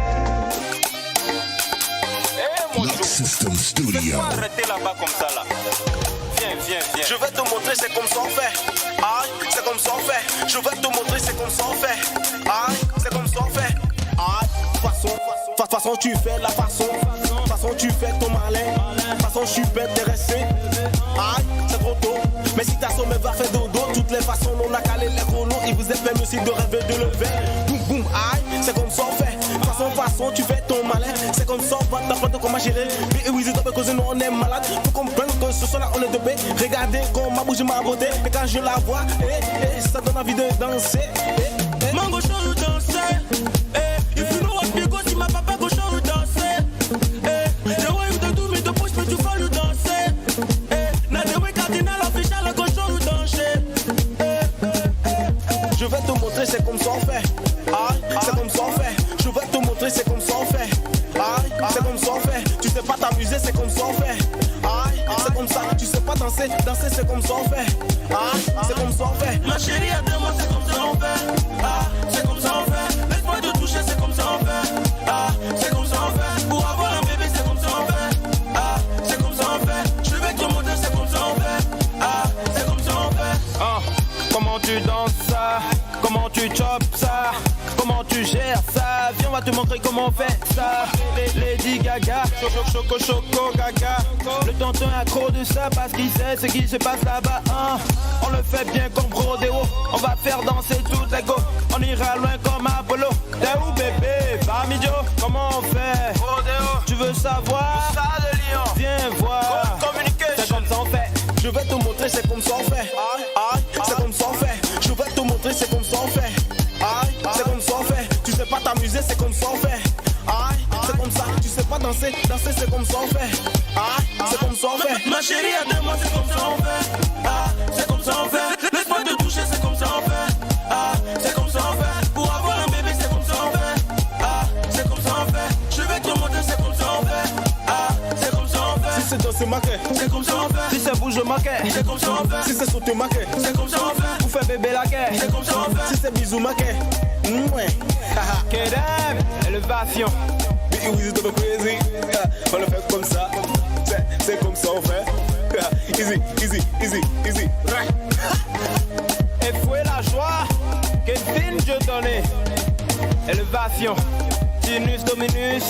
System Studio. Arrêtez là-bas comme ça là. Viens. Je vais te montrer c'est comme ça on fait. Aïe, c'est comme ça on fait. Je vais te montrer c'est comme ça on fait. Aïe, c'est comme ça on fait. Aïe, façon tu fais la façon tu fais ton malin. Façon je suis pas intéressé. Aïe, c'est trop tôt. Mais si ta somme va faire dodo, toutes les façons on a calé les chronos. Il vous est permis aussi de rêver de lever. Boum boum, aïe, c'est comme ça on fait. Façon tu fais ton malin. C'est comme ça on va t'apprendre comment gérer. Et oui, c'est parce que nous on est malade. Faut comprendre que ce soir là on est de paix. Regardez comment bouge ma beauté. Et quand je la vois, ça donne envie de danser. Mango show danser. If you know what you go see my papa go show danser. The way you do me to push me to follow danser. Now the way cardinal official go show danser. danser, c'est comme ça on fait. Ah, c'est comme ça on fait. Ma chérie, attends-moi, c'est comme ça on fait. Ah, c'est comme ça on fait. Laisse-moi te toucher, c'est comme ça on fait. Ah, c'est comme ça on fait. Pour avoir un bébé, c'est comme ça on fait. Ah, c'est comme ça on fait. Je vais te montrer, c'est comme ça on fait. Ah, c'est comme ça on fait. Ah, comment tu danses ça? Comment tu chopes ça? Comment tu gères ça? Viens, on va te montrer comment on fait ça. Lady Gaga, choco, choco, gaga. Le tonton est accro de ça parce qu'il sait ce qui se passe là-bas. Hein. On le fait bien comme Rodeo. On va faire danser toutes les go. On ira loin comme Apollo. T'es où bébé? Bamidjo, comment on fait? Rodeo. Tu veux savoir? Ça de Lyon. Viens voir. C'est comme ça on fait. Je vais te montrer, c'est comme ça on fait. C'est comme ça on fait. Je vais te montrer, c'est comme ça on fait. C'est comme ça on fait. Tu sais pas t'amuser, c'est comme ça on fait. C'est comme ça. Tu sais pas danser, c'est comme ça on fait. C'est comme ça on fait. Ma chérie, attends-moi, c'est comme ça on fait. C'est comme ça on fait. Laisse-moi te toucher, c'est comme ça on fait. C'est comme ça on fait. Pour avoir un bébé, c'est comme ça on fait. C'est comme ça on fait. Je vais te montrer, c'est comme ça on fait. C'est comme ça on fait. Si c'est danser maquet, c'est comme ça on fait. Si c'est bouge maquet, c'est comme ça on fait. Si c'est sauter maquet, c'est comme ça on fait. Pour faire bébé la guerre, c'est comme ça on fait. Si c'est bisou maquet, ouais. Kedem, élevation. Big Weezy de crazy. On le fait comme ça. C'est comme ça on fait. Easy, easy, easy, easy. Et fouet la joie. Kevin Dieu donné. Élevation. Tinus Dominus.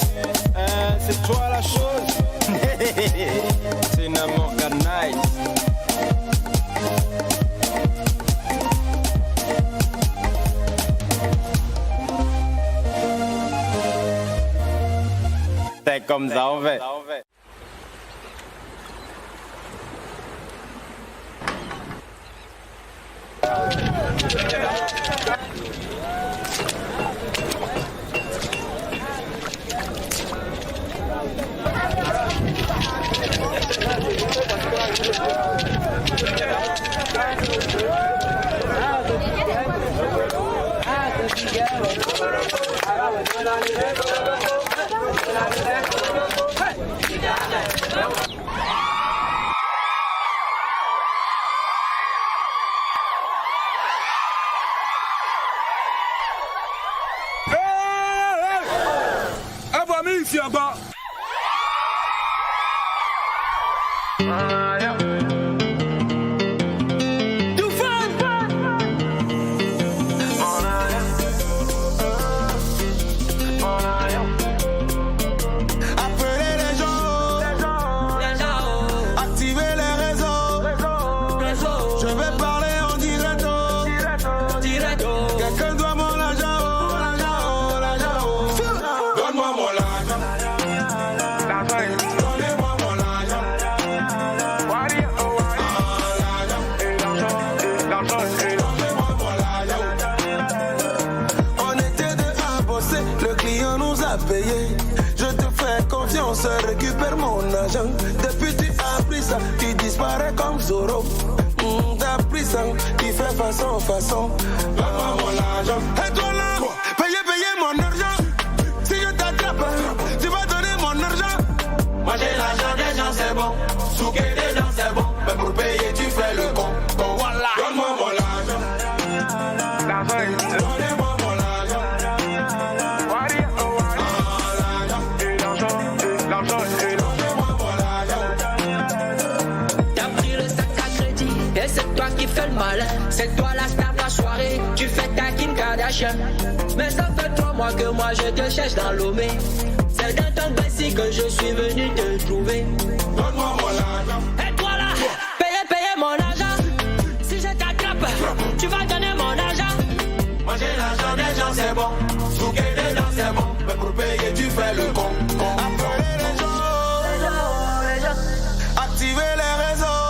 C'est toi la chose. C'est une amour nice. C'est comme ça on fait. Récupère mon argent. Depuis tu as pris ça, tu disparais comme Zoro. T'as pris ça, tu fais façon. Donne-moi mon argent. Et toi là, payez mon argent. Si je t'attrape, tu vas donner mon argent. Moi j'ai l'argent des gens, c'est bon. Souquer des gens, c'est bon. Mais pour payer, tu fais le con. Voilà. Donne-moi mon argent. Donnez-moi mon argent. C'est toi qui fais le malin, c'est toi la star de la soirée. Tu fais ta Kim Kardashian. Mais ça fait 3 mois que moi je te cherche dans l'Omé. C'est dans ton baissi que je suis venu te trouver. Donne-moi mon argent. Et toi là, payez mon argent. Si je t'attrape, tu vas donner mon argent. Moi j'ai l'argent des gens, c'est bon. Souquer des gens, c'est bon. Mais pour payer, tu fais le con. Appeler les gens. Activer les réseaux.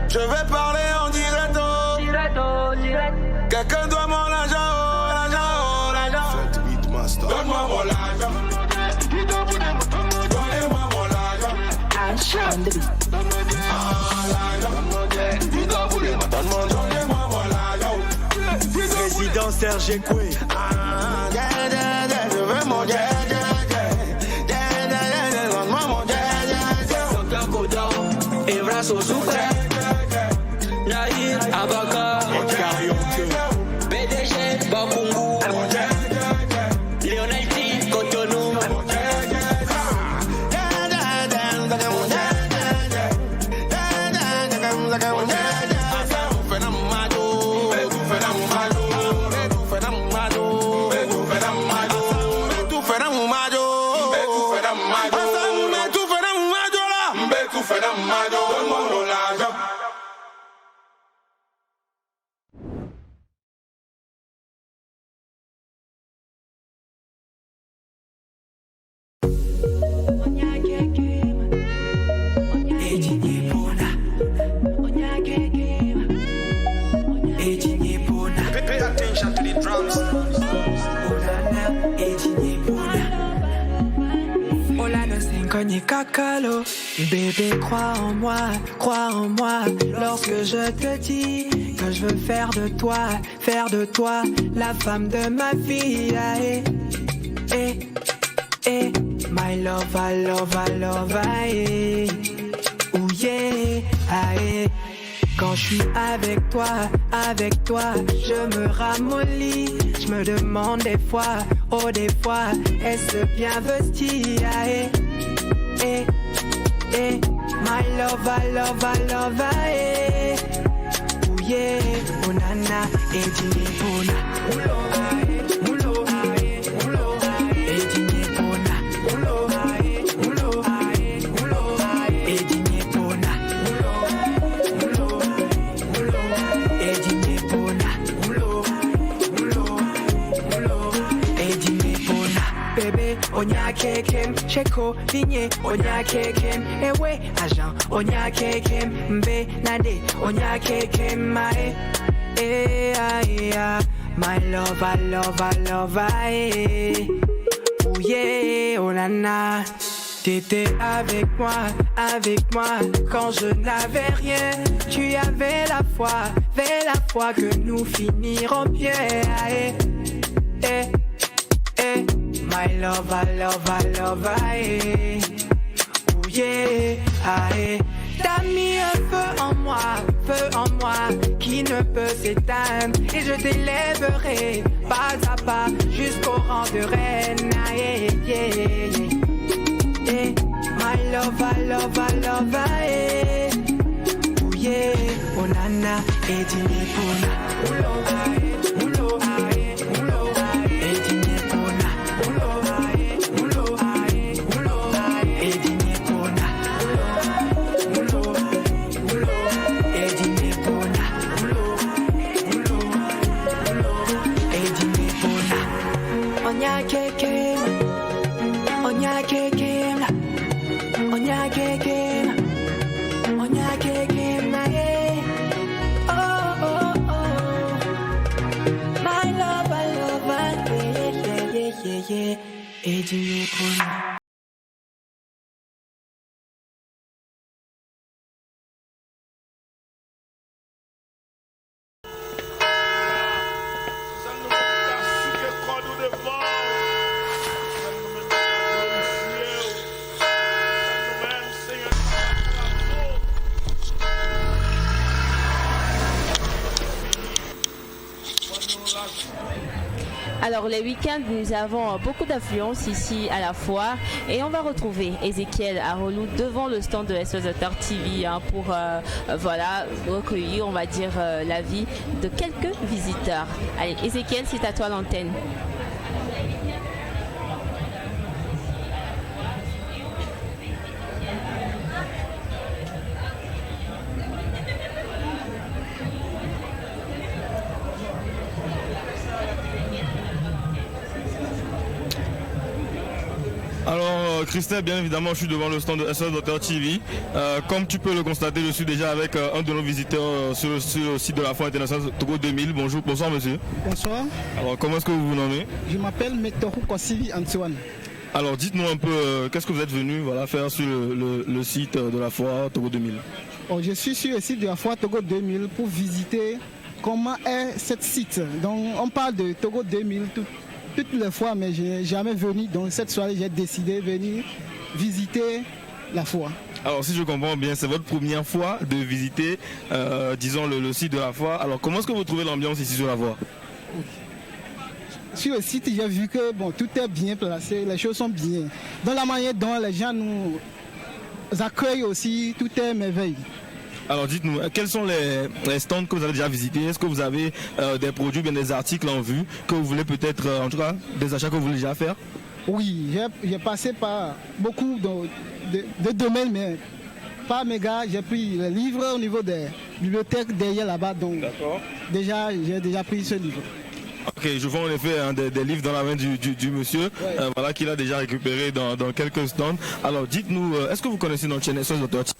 Je vais parler en direct. Quelqu'un doit mon argent. Donne-moi mon argent. Donnez-moi mon argent. Donnez-moi mon argent. Président Serge Ekwe. Je veux mon donne-moi mon passe au souffert. Nahir, Abaka, PDG, Bakungu, Lionel T, Cotonou. Pay attention to the drums. Kakalo, bébé, crois en moi, lorsque je te dis que je veux faire de toi la femme de ma vie. My love, I love, ooh yeah, quand je suis avec toi, je me ramollis, je me demande des fois, est-ce bien vesti? My love, I love, ooh yeah, onana, edini bona, mulo, edini bona, mulo, edini bona, mulo, edini bona, mulo, edini bona, bébé, onya kekem, cheko, vigne, onya kekem, ewe, agent, onya kekem, mbe, nade, onya kekem, mae, my love, I love, ooh yeah, oh nana. T'étais avec moi, quand je n'avais rien. Tu avais la foi que nous finirons bien. My love, I love, ooh yeah, t'as mis un feu en moi, qui ne peut s'éteindre. Et je t'élèverai pas à pas jusqu'au rang de reine. My love, I love, ooh yeah, oh nana, edini bona, mulo, edini bona, mulo, edini bona, mulo, edini bona, mulo, edini bona, onya keke, onya keke, oh, my love, I love, yeah, edini bona. Alors les week-ends, nous avons beaucoup d'affluence ici à la foire et on va retrouver Ezekiel Arolou devant le stand de SOS Doctor TV pour recueillir, on va dire, l'avis de quelques visiteurs. Allez, Ezekiel, c'est à toi l'antenne. Alors Christelle, bien évidemment, je suis devant le stand de SOS Doctor TV. Comme tu peux le constater, je suis déjà avec un de nos visiteurs sur le site de la Foire internationale Togo 2000. Bonsoir monsieur. Bonsoir. Alors comment est-ce que vous vous nommez? Je m'appelle Metoru Kosivi Antoine. Alors dites-nous un peu, qu'est-ce que vous êtes venu faire sur le site de la Foire Togo 2000? Je suis sur le site de la Foire Togo 2000 pour visiter comment est ce site. Donc on parle de Togo 2000 toutes les fois, mais je n'ai jamais venu. Donc cette soirée, j'ai décidé de venir visiter la foire. Alors si je comprends bien, c'est votre première fois de visiter, disons, le site de la foire. Alors comment est-ce que vous trouvez l'ambiance ici sur la foire? Sur le site, j'ai vu que bon, tout est bien placé, les choses sont bien. Dans la manière dont les gens nous accueillent aussi, tout est merveilleux. Alors dites-nous, quels sont les stands que vous avez déjà visités? Est-ce que vous avez des produits, bien des articles en vue que vous voulez peut-être, en tout cas, des achats que vous voulez déjà faire? Oui, j'ai passé par beaucoup de domaines, mais pas méga. J'ai pris les livres au niveau des bibliothèques derrière là-bas. Donc j'ai déjà pris ce livre. Ok, je vois en effet des livres dans la main du monsieur, voilà, qu'il a déjà récupéré dans quelques stands. Alors dites-nous, est-ce que vous connaissez notre chaîne SOS Dr.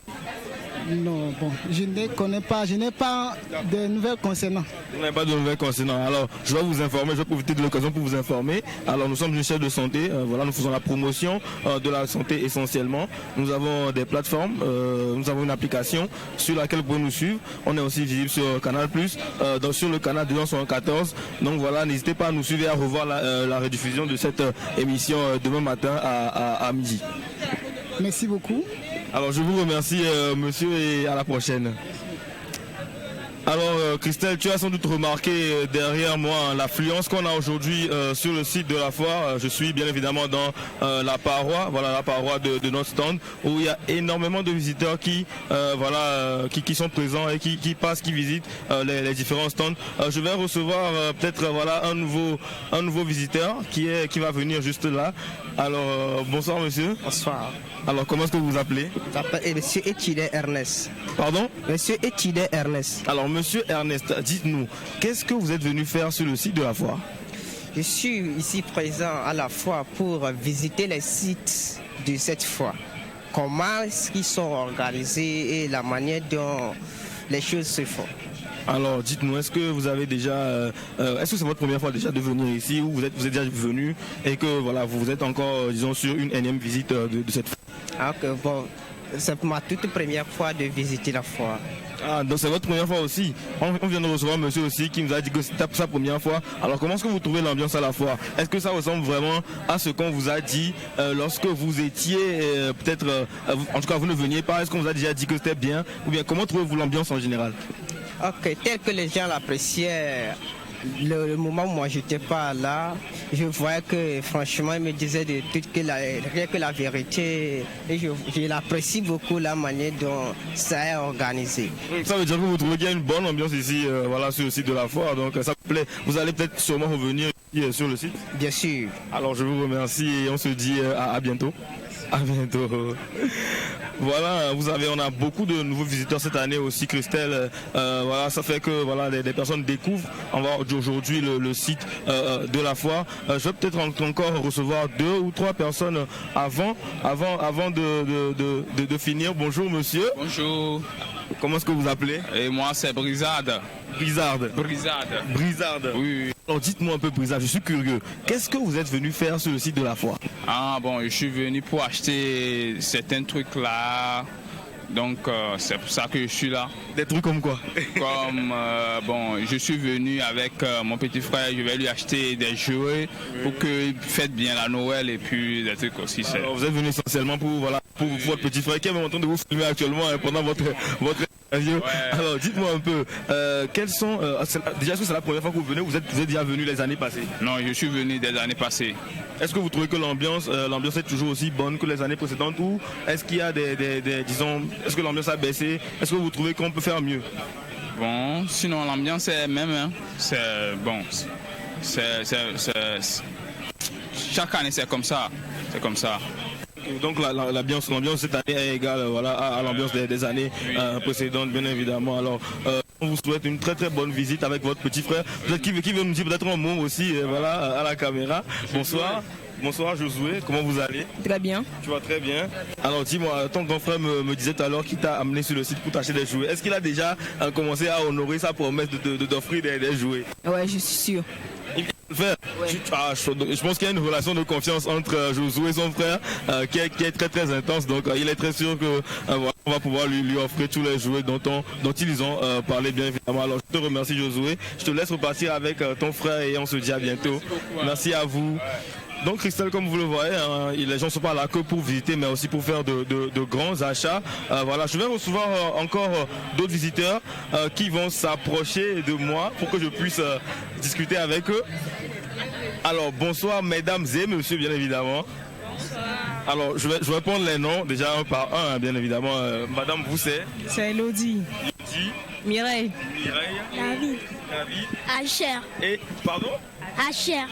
Non, bon, je ne connais pas, je n'ai pas de nouvelles concernant. Vous n'avez pas de nouvelles concernant. Alors, je vais vous informer, je vais profiter de l'occasion pour vous informer. Alors, nous sommes une chaîne de santé, voilà, nous faisons la promotion de la santé essentiellement. Nous avons des plateformes, nous avons une application sur laquelle vous pouvez nous suivre. On est aussi visible sur Canal+, sur le canal 214. Donc voilà, n'hésitez pas à nous suivre et à revoir la rediffusion de cette émission demain matin à midi. Merci beaucoup. Alors je vous remercie monsieur et à la prochaine. Alors Christelle, tu as sans doute remarqué derrière moi l'affluence qu'on a aujourd'hui sur le site de la foire. Je suis bien évidemment dans la paroi, voilà la paroi de notre stand où il y a énormément de visiteurs qui sont présents et qui passent, qui visitent les différents stands. Je vais recevoir peut-être un nouveau visiteur qui va venir juste là. Alors bonsoir monsieur. Bonsoir. Alors comment est-ce que vous vous appelez? Je m'appelle monsieur Etienne Ernest. Pardon? Monsieur Etienne Ernest. Alors monsieur Ernest, dites-nous, qu'est-ce que vous êtes venu faire sur le site de la foire? Je suis ici présent à la foire pour visiter les sites de cette foire. Comment est-ce qu'ils sont organisés et la manière dont les choses se font. Alors dites-nous, est-ce que vous avez déjà, est-ce que c'est votre première fois déjà de venir ici ou vous êtes déjà venu et que voilà, vous êtes encore, disons, sur une énième visite de cette foire? Ah, okay, bon, c'est ma toute première fois de visiter la foire. Ah, donc c'est votre première fois aussi. On vient de recevoir un monsieur aussi qui nous a dit que c'était sa première fois. Alors comment est-ce que vous trouvez l'ambiance à la foire? Est-ce que ça ressemble vraiment à ce qu'on vous a dit lorsque vous étiez peut-être, en tout cas vous ne veniez pas, est-ce qu'on vous a déjà dit que c'était bien? Ou bien comment trouvez-vous l'ambiance en général? Ok, tel que les gens l'appréciaient, le moment où moi j'étais pas là, je voyais que franchement ils me disaient de tout rien que la vérité et je l'apprécie beaucoup la manière dont ça est organisé. Ça veut dire que vous trouvez qu'il y a une bonne ambiance ici, voilà, sur le site de la foire, donc ça vous plaît. Vous allez peut-être sûrement revenir ici, sur le site? Bien sûr. Alors je vous remercie et on se dit à bientôt. À bientôt. Voilà, on a beaucoup de nouveaux visiteurs cette année aussi, Christelle. Voilà, ça fait que voilà, des personnes découvrent aujourd'hui le site de la foire. Je vais peut-être encore recevoir 2 ou 3 personnes avant de finir. Bonjour monsieur. Bonjour. Comment est-ce que vous appelez? Et moi c'est Brizade. Brizade. Oui. Alors dites-moi un peu Brizade, je suis curieux. Qu'est-ce que vous êtes venu faire sur le site de la foire? Ah bon, je suis venu pour acheter certains trucs là. Donc c'est pour ça que je suis là. Des trucs comme quoi? Comme bon, je suis venu avec mon petit frère, je vais lui acheter des jouets pour qu'il fête bien la Noël et puis des trucs aussi. Alors vous êtes venu essentiellement pour votre petit frère qui est en train de vous filmer actuellement pendant votre interview. Ouais. Alors dites-moi un peu, quels sont déjà est-ce que c'est la première fois que vous venez ou vous êtes déjà venu les années passées? Non, je suis venu des années passées. Est-ce que vous trouvez que l'ambiance est toujours aussi bonne que les années précédentes ou est-ce qu'il y a disons, est-ce que l'ambiance a baissé? Est-ce que vous trouvez qu'on peut faire mieux? Bon, sinon l'ambiance est même, hein. C'est bon, chaque année c'est comme ça. Donc l'ambiance cette année est égale à l'ambiance des années précédentes, bien évidemment. Alors on vous souhaite une très très bonne visite avec votre petit frère. Peut-être qui veut nous dire peut-être un mot aussi à la caméra. Bonsoir. Bonsoir Josué, comment vous allez? Très bien. Tu vas très bien. Alors dis-moi, ton grand frère me disait tout à l'heure qu'il t'a amené sur le site pour t'acheter des jouets. Est-ce qu'il a déjà commencé à honorer sa promesse de t'offrir des jouets? Ouais, je suis sûr. Il vient de le faire. Ouais. Je pense qu'il y a une relation de confiance entre Josué et son frère qui est très très intense. Donc il est très sûr que on va pouvoir lui offrir tous les jouets dont ils ont parlé bien évidemment. Alors je te remercie Josué, je te laisse repartir avec ton frère et on se dit à bientôt. Merci à vous. Donc Christelle, comme vous le voyez, les gens ne sont pas là que pour visiter mais aussi pour faire de grands achats. Voilà, je vais recevoir encore d'autres visiteurs qui vont s'approcher de moi pour que je puisse discuter avec eux. Alors bonsoir mesdames et messieurs bien évidemment. Alors je vais prendre les noms déjà un par un bien évidemment. Madame, vous c'est Elodie. Mireille. David. Asher. Et pardon? Asher.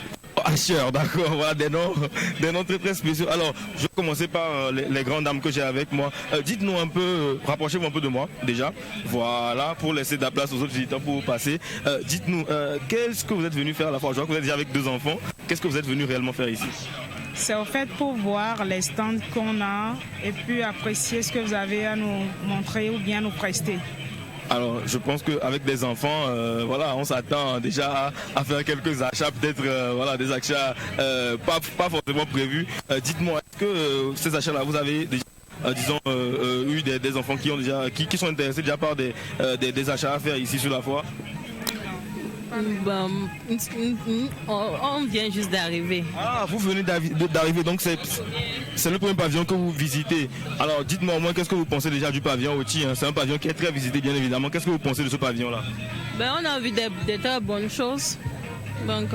Asher, d'accord, voilà des noms très très spéciaux. Alors, je vais commencer par les grandes dames que j'ai avec moi. Dites-nous un peu, rapprochez-vous un peu de moi déjà. Voilà, pour laisser de la place aux autres visiteurs pour passer. Dites-nous, qu'est-ce que vous êtes venu faire à la fois? Je vois que vous êtes déjà avec 2 enfants. Qu'est-ce que vous êtes venu réellement faire ici? C'est en fait pour voir les stands qu'on a et puis apprécier ce que vous avez à nous montrer ou bien nous prester. Alors, je pense qu'avec des enfants, voilà, on s'attend déjà à faire quelques achats, peut-être voilà, des achats pas forcément prévus. Dites-moi, est-ce que ces achats-là, vous avez déjà disons eu des enfants qui sont intéressés déjà par des achats à faire ici sur la foire? On vient juste d'arriver. Ah, vous venez d'arriver, donc c'est le premier pavillon que vous visitez. Alors dites-moi au moins, qu'est-ce que vous pensez déjà du pavillon Oti, hein? C'est un pavillon qui est très visité bien évidemment. Qu'est-ce que vous pensez de ce pavillon-là? On a vu des très bonnes choses. Donc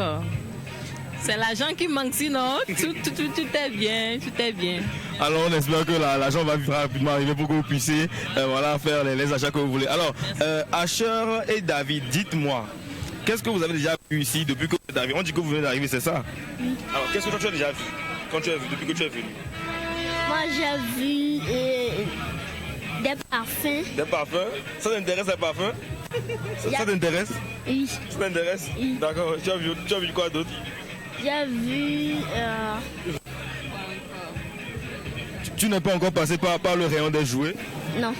c'est l'argent qui manque, sinon tout est bien, tout est bien. Alors on espère que l'argent va rapidement arriver pour que vous puissiez voilà, faire les achats que vous voulez. Alors Asher et David, dites-moi, qu'est-ce que vous avez déjà vu ici depuis que vous êtes arrivé? On dit que vous venez d'arriver, c'est ça? Oui. Alors qu'est-ce que tu as déjà vu depuis que tu es venu? Moi j'ai vu des parfums. Des parfums? Ça t'intéresse les parfums? Ça t'intéresse? Oui. Ça t'intéresse? Oui. D'accord. Tu as vu quoi d'autre? J'ai vu... Tu n'es pas encore passé par le rayon des jouets? Non.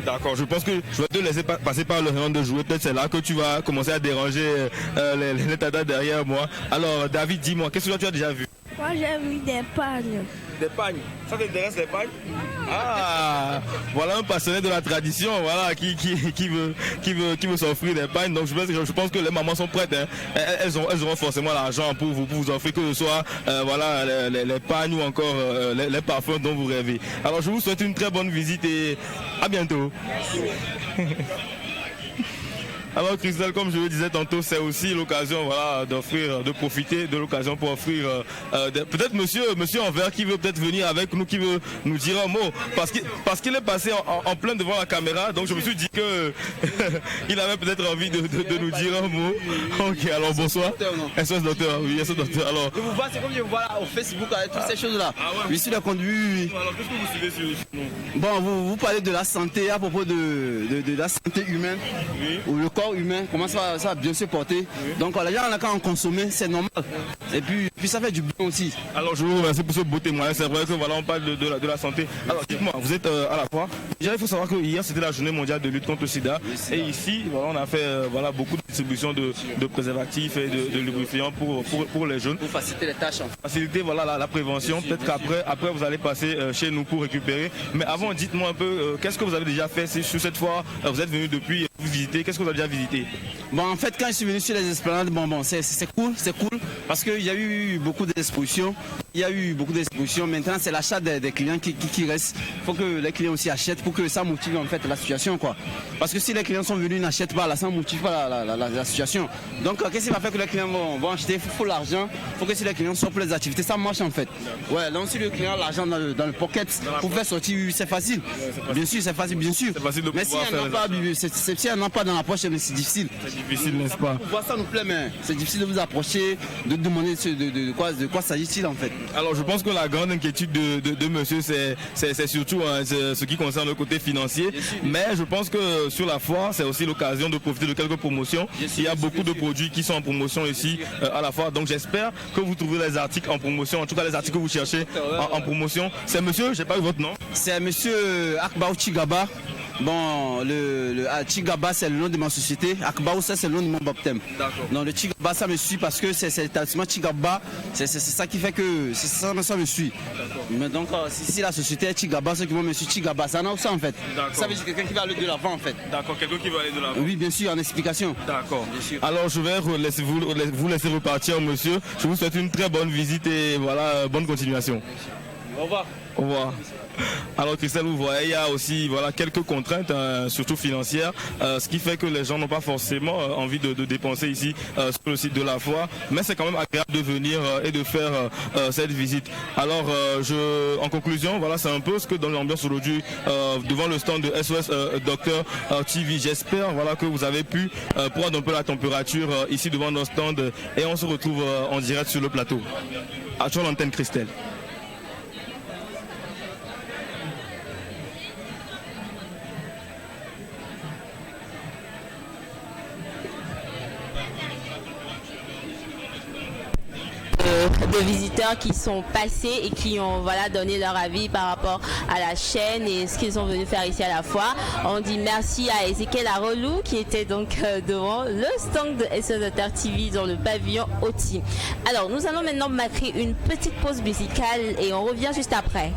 D'accord, je pense que je vais te laisser passer par le rayon de jouets. Peut-être c'est là que tu vas commencer à déranger les tatas derrière moi. Alors David, dis-moi, qu'est-ce que tu as déjà vu? Moi j'ai vu des pagnes. Des pagnes? Ça t'intéresse les pagnes? Ah, voilà un passionné de la tradition, voilà, qui veut s'offrir des pagnes. Donc je pense que les mamans sont prêtes, hein. Elles auront forcément l'argent pour vous offrir, que ce soit voilà, les pagnes ou encore les parfums dont vous rêvez. Alors je vous souhaite une très bonne visite et à bientôt. Alors Christelle, comme je le disais tantôt, c'est aussi l'occasion voilà, de profiter de l'occasion pour offrir peut-être monsieur en vert qui veut peut-être venir avec nous, qui veut nous dire un mot, parce qu'il est passé en plein devant la caméra, donc je me suis dit que il avait peut-être envie de nous dire un mot. Ok, alors bonsoir. SOS Docteur, oui, SOS Docteur. Alors, je vous vois, c'est comme je vous vois là au Facebook avec toutes ces choses-là. Je suis le conduit. Alors qu'est-ce que vous suivez sur nous? Bon, vous parlez de la santé à propos de la santé humaine, oui. Ou le corps humain, comment ça va bien se porter. Oui. Donc les gens on a qu'à en consommer, c'est normal. Et puis ça fait du bien aussi. Alors je vous remercie pour ce beau témoignage. C'est vrai que voilà, on parle de la santé. Alors dites-moi, vous êtes à la fois. Déjà il faut savoir que hier c'était la journée mondiale de lutte contre le sida. Et ici voilà, on a fait voilà, beaucoup de distribution de préservatifs et de lubrifiants pour les jeunes. Pour faciliter les tâches. Faciliter voilà, la prévention. Peut-être qu'après vous allez passer chez nous pour récupérer. Mais avant dites-moi un peu, qu'est-ce que vous avez déjà fait sur cette fois? Vous êtes venu depuis, vous visitez, qu'est-ce que vous avez déjà visité? Bon, en fait, quand je suis venu sur les esplanades, c'est cool, parce qu'il y a eu beaucoup d'expositions. Maintenant, c'est l'achat des clients qui reste. Il faut que les clients aussi achètent pour que ça motive en fait la situation, quoi. Parce que si les clients sont venus, ils n'achètent pas, là, ça ne motive pas la situation. Donc, qu'est-ce qui va faire que les clients vont acheter? Il faut l'argent. Il faut que si les clients sortent pour les activités, ça marche en fait. Ouais, donc si le client a l'argent dans le pocket pour faire sortir, c'est facile. Bien sûr, c'est facile, bien sûr. Mais si elle n'a pas dans la poche, c'est difficile. C'est difficile, n'est-ce pas? Pour voir ça nous plaît, mais c'est difficile de vous approcher, de demander de quoi s'agit-il en fait. Alors je pense que la grande inquiétude de monsieur, c'est surtout ce qui concerne le côté financier. Mais je pense que sur la foire, c'est aussi l'occasion de profiter de quelques promotions. Il y a beaucoup de produits qui sont en promotion ici à la foire. Donc j'espère que vous trouverez les articles en promotion, en tout cas les articles que vous cherchez en promotion. C'est monsieur, je n'ai pas eu votre nom. C'est monsieur Akbauchi Gaba. Bon, le Chigaba, c'est le nom de ma société. Akba Oussa, c'est le nom de mon baptême. D'accord. Donc le Chigaba, ça me suit parce que c'est l'établissement Chigaba. C'est ça qui fait que ça me suit. D'accord. Mais donc, si la société est Chigaba, ceux qui vont me suivre Chigaba, ça n'a ça en fait. D'accord. Ça veut dire quelqu'un qui va aller de l'avant en fait. D'accord, quelqu'un qui va aller de l'avant. Oui, bien sûr, en explication. D'accord. Bien sûr. Alors, je vais vous laisser repartir, monsieur. Je vous souhaite une très bonne visite et voilà, bonne continuation. Au revoir. Au revoir. Alors Christelle, vous voyez, il y a aussi quelques contraintes, surtout financières, ce qui fait que les gens n'ont pas forcément envie de dépenser ici sur le site de la foire, mais c'est quand même agréable de venir et de faire cette visite. Alors en conclusion, voilà, c'est un peu ce que donne l'ambiance aujourd'hui devant le stand de SOS Docteur TV. J'espère que vous avez pu prendre un peu la température ici devant nos stands et on se retrouve en direct sur le plateau. À toi l'antenne, Christelle. De visiteurs qui sont passés et qui ont donné leur avis par rapport à la chaîne et ce qu'ils sont venus faire ici à la foire. On dit merci à Ezekiel Arolou qui était donc devant le stand de SOS Docteur TV dans le pavillon Oti. Alors nous allons maintenant marquer une petite pause musicale et on revient juste après.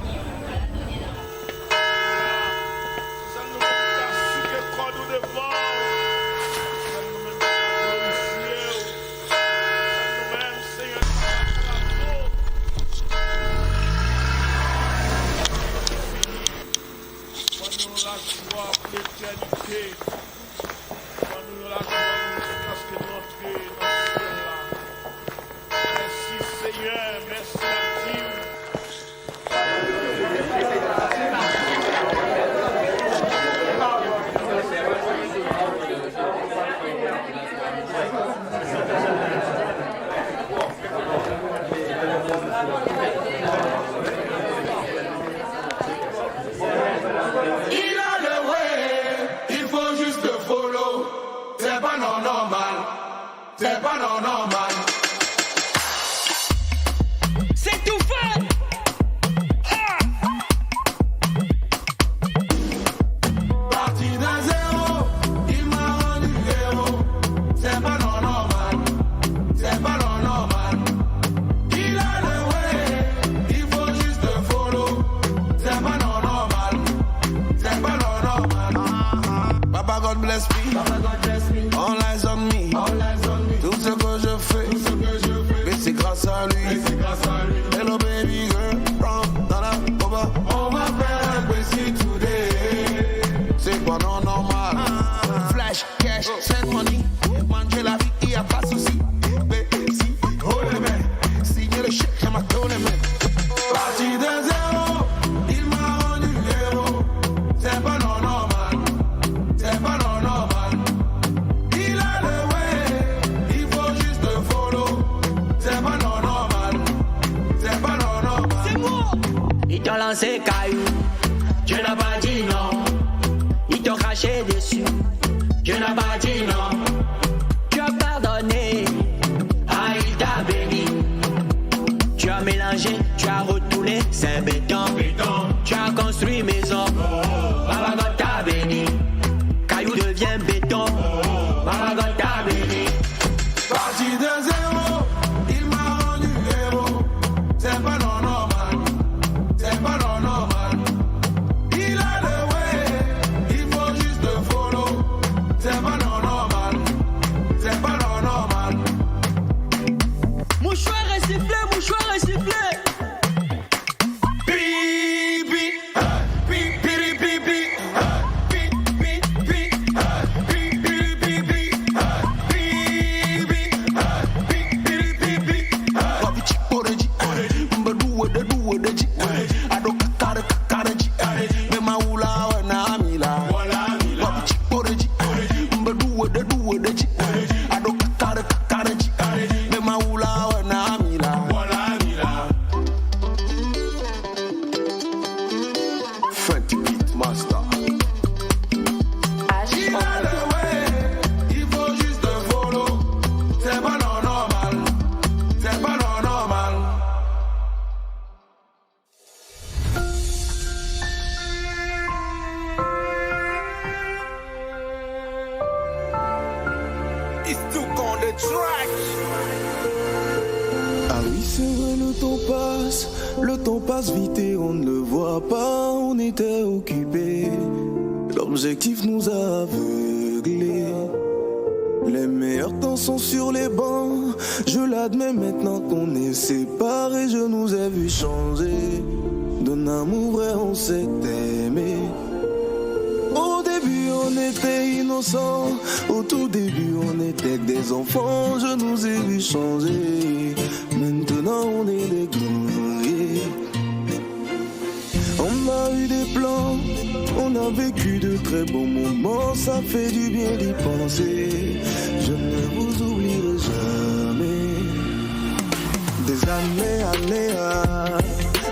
C'est pas normal. C'est tout fait. Parti d'un zéro, il m'a rendu héros. C'est pas normal. C'est pas normal. Il a le way, il faut juste follow. C'est pas normal. C'est pas normal. Papa God bless me. All eyes on me. Tout ce que je fais, mais c'est grâce à lui. Hello baby girl, from dans la boba. On va faire un petit today. C'est pas normal. Flash, cash, send money. Manger la vie, y a pas de souci. Si, oh les mains. Signer le chèque, j'ai ma tourne les mains. Parti de zéro, il m'a rendu héros. C'est pas normal. C'est pas normal. Ils t'ont lancé caillou, tu n'as pas dit non. Ils t'ont craché dessus, tu n'as pas dit non. Tu as pardonné, ah il t'a béni. Tu as mélangé, tu as retourné, c'est béton. Tu as construit maison, Baba God t'a béni. Caillou devient béton, Baba God t'a béni. Parti de zéro, il m'a rendu héros. C'est pas normal. C'est pas normal. Il a le way, il faut juste follow. C'est pas normal. C'est pas normal. Mouchoir et sifflet, mouchoir et sifflet. Ah oui, c'est vrai, le temps passe vite et on ne le voit pas, on était occupés. L'objectif nous a aveuglés. Les meilleurs temps sont sur les bancs. Je l'admets maintenant qu'on est séparés. Je nous ai vu changer. D'un amour vrai on s'est aimé. Au début on était innocents. Au tout début on était des enfants. Je nous ai vu changer. Maintenant on est des glorieux. On a eu des plans, on a vécu de très beaux moments, ça fait du bien d'y penser. Je ne vous oublierai jamais. Des années,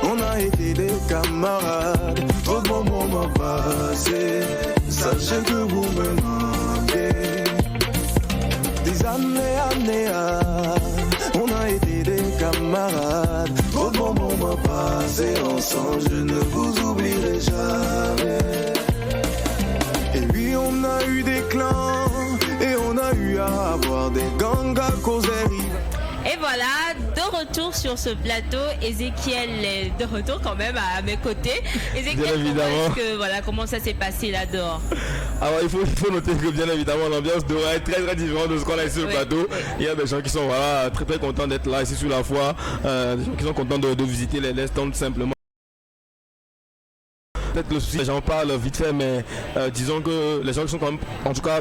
on a été des camarades. Trop de bons moments passés, sachez que vous me manquez. Des années, on a été des camarades. Trop de bons moments passés ensemble, je ne vous oublierai jamais. Et oui, on a eu des clans, et on a eu à avoir des gangs à causerie. Et voilà, de retour sur ce plateau, Ézéchiel est de retour quand même à mes côtés. Ézéchiel, comment ça s'est passé là dehors? Alors il faut noter que bien évidemment l'ambiance doit être très très différente de ce qu'on a ici sur le plateau. Il y a des gens qui sont très très contents d'être là ici sur la foire, des gens qui sont contents de visiter les stands simplement. Peut-être le souci, les gens parlent vite fait, mais disons que les gens sont quand même, en tout cas,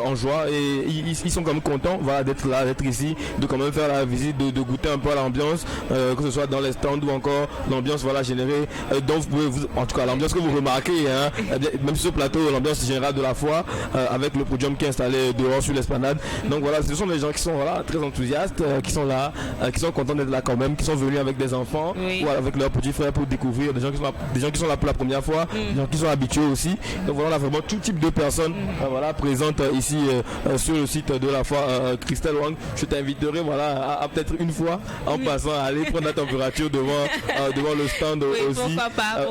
en joie et ils sont quand même contents d'être là, d'être ici, de quand même faire la visite, de goûter un peu à l'ambiance, que ce soit dans les stands ou encore l'ambiance générée. Donc vous pouvez, en tout cas, l'ambiance que vous remarquez, hein, même sur ce plateau, l'ambiance générale de la foire, avec le podium qui est installé dehors sur l'esplanade. Donc voilà, ce sont des gens qui sont très enthousiastes, qui sont là, qui sont contents d'être là quand même, qui sont venus avec des enfants ou avec leurs petits frères pour découvrir, des gens qui sont là pour la première fois, des gens qui sont habitués aussi. Donc voilà, on a vraiment tout type de personnes présentes ici sur le site de la foire Crystal One. Je t'inviterai à peut-être une fois en passant à aller prendre la température devant le stand aussi.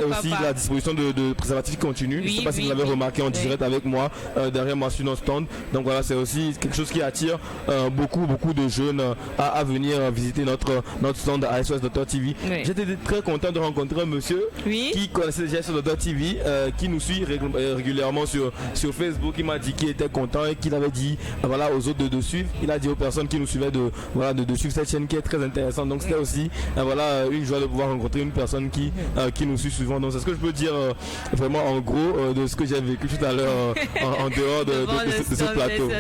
Aussi la distribution de préservatifs continue. Je ne sais pas si vous l'avez remarqué en direct avec moi, derrière moi sur notre stand. Donc voilà, c'est aussi quelque chose qui attire beaucoup de jeunes à venir visiter notre stand à SOS Docteur TV. J'étais très content de rencontrer un monsieur qui connaissait déjà SOS Docteur TV, qui nous suit régulièrement sur Facebook. Il m'a dit qu'il était content et qu'il avait dit aux autres de suivre. Il a dit aux personnes qui nous suivaient de suivre cette chaîne qui est très intéressante. Donc c'était aussi une joie de pouvoir rencontrer une personne qui nous suit souvent. Donc c'est ce que je peux dire vraiment en gros de ce que j'ai vécu tout à l'heure en dehors de ce plateau.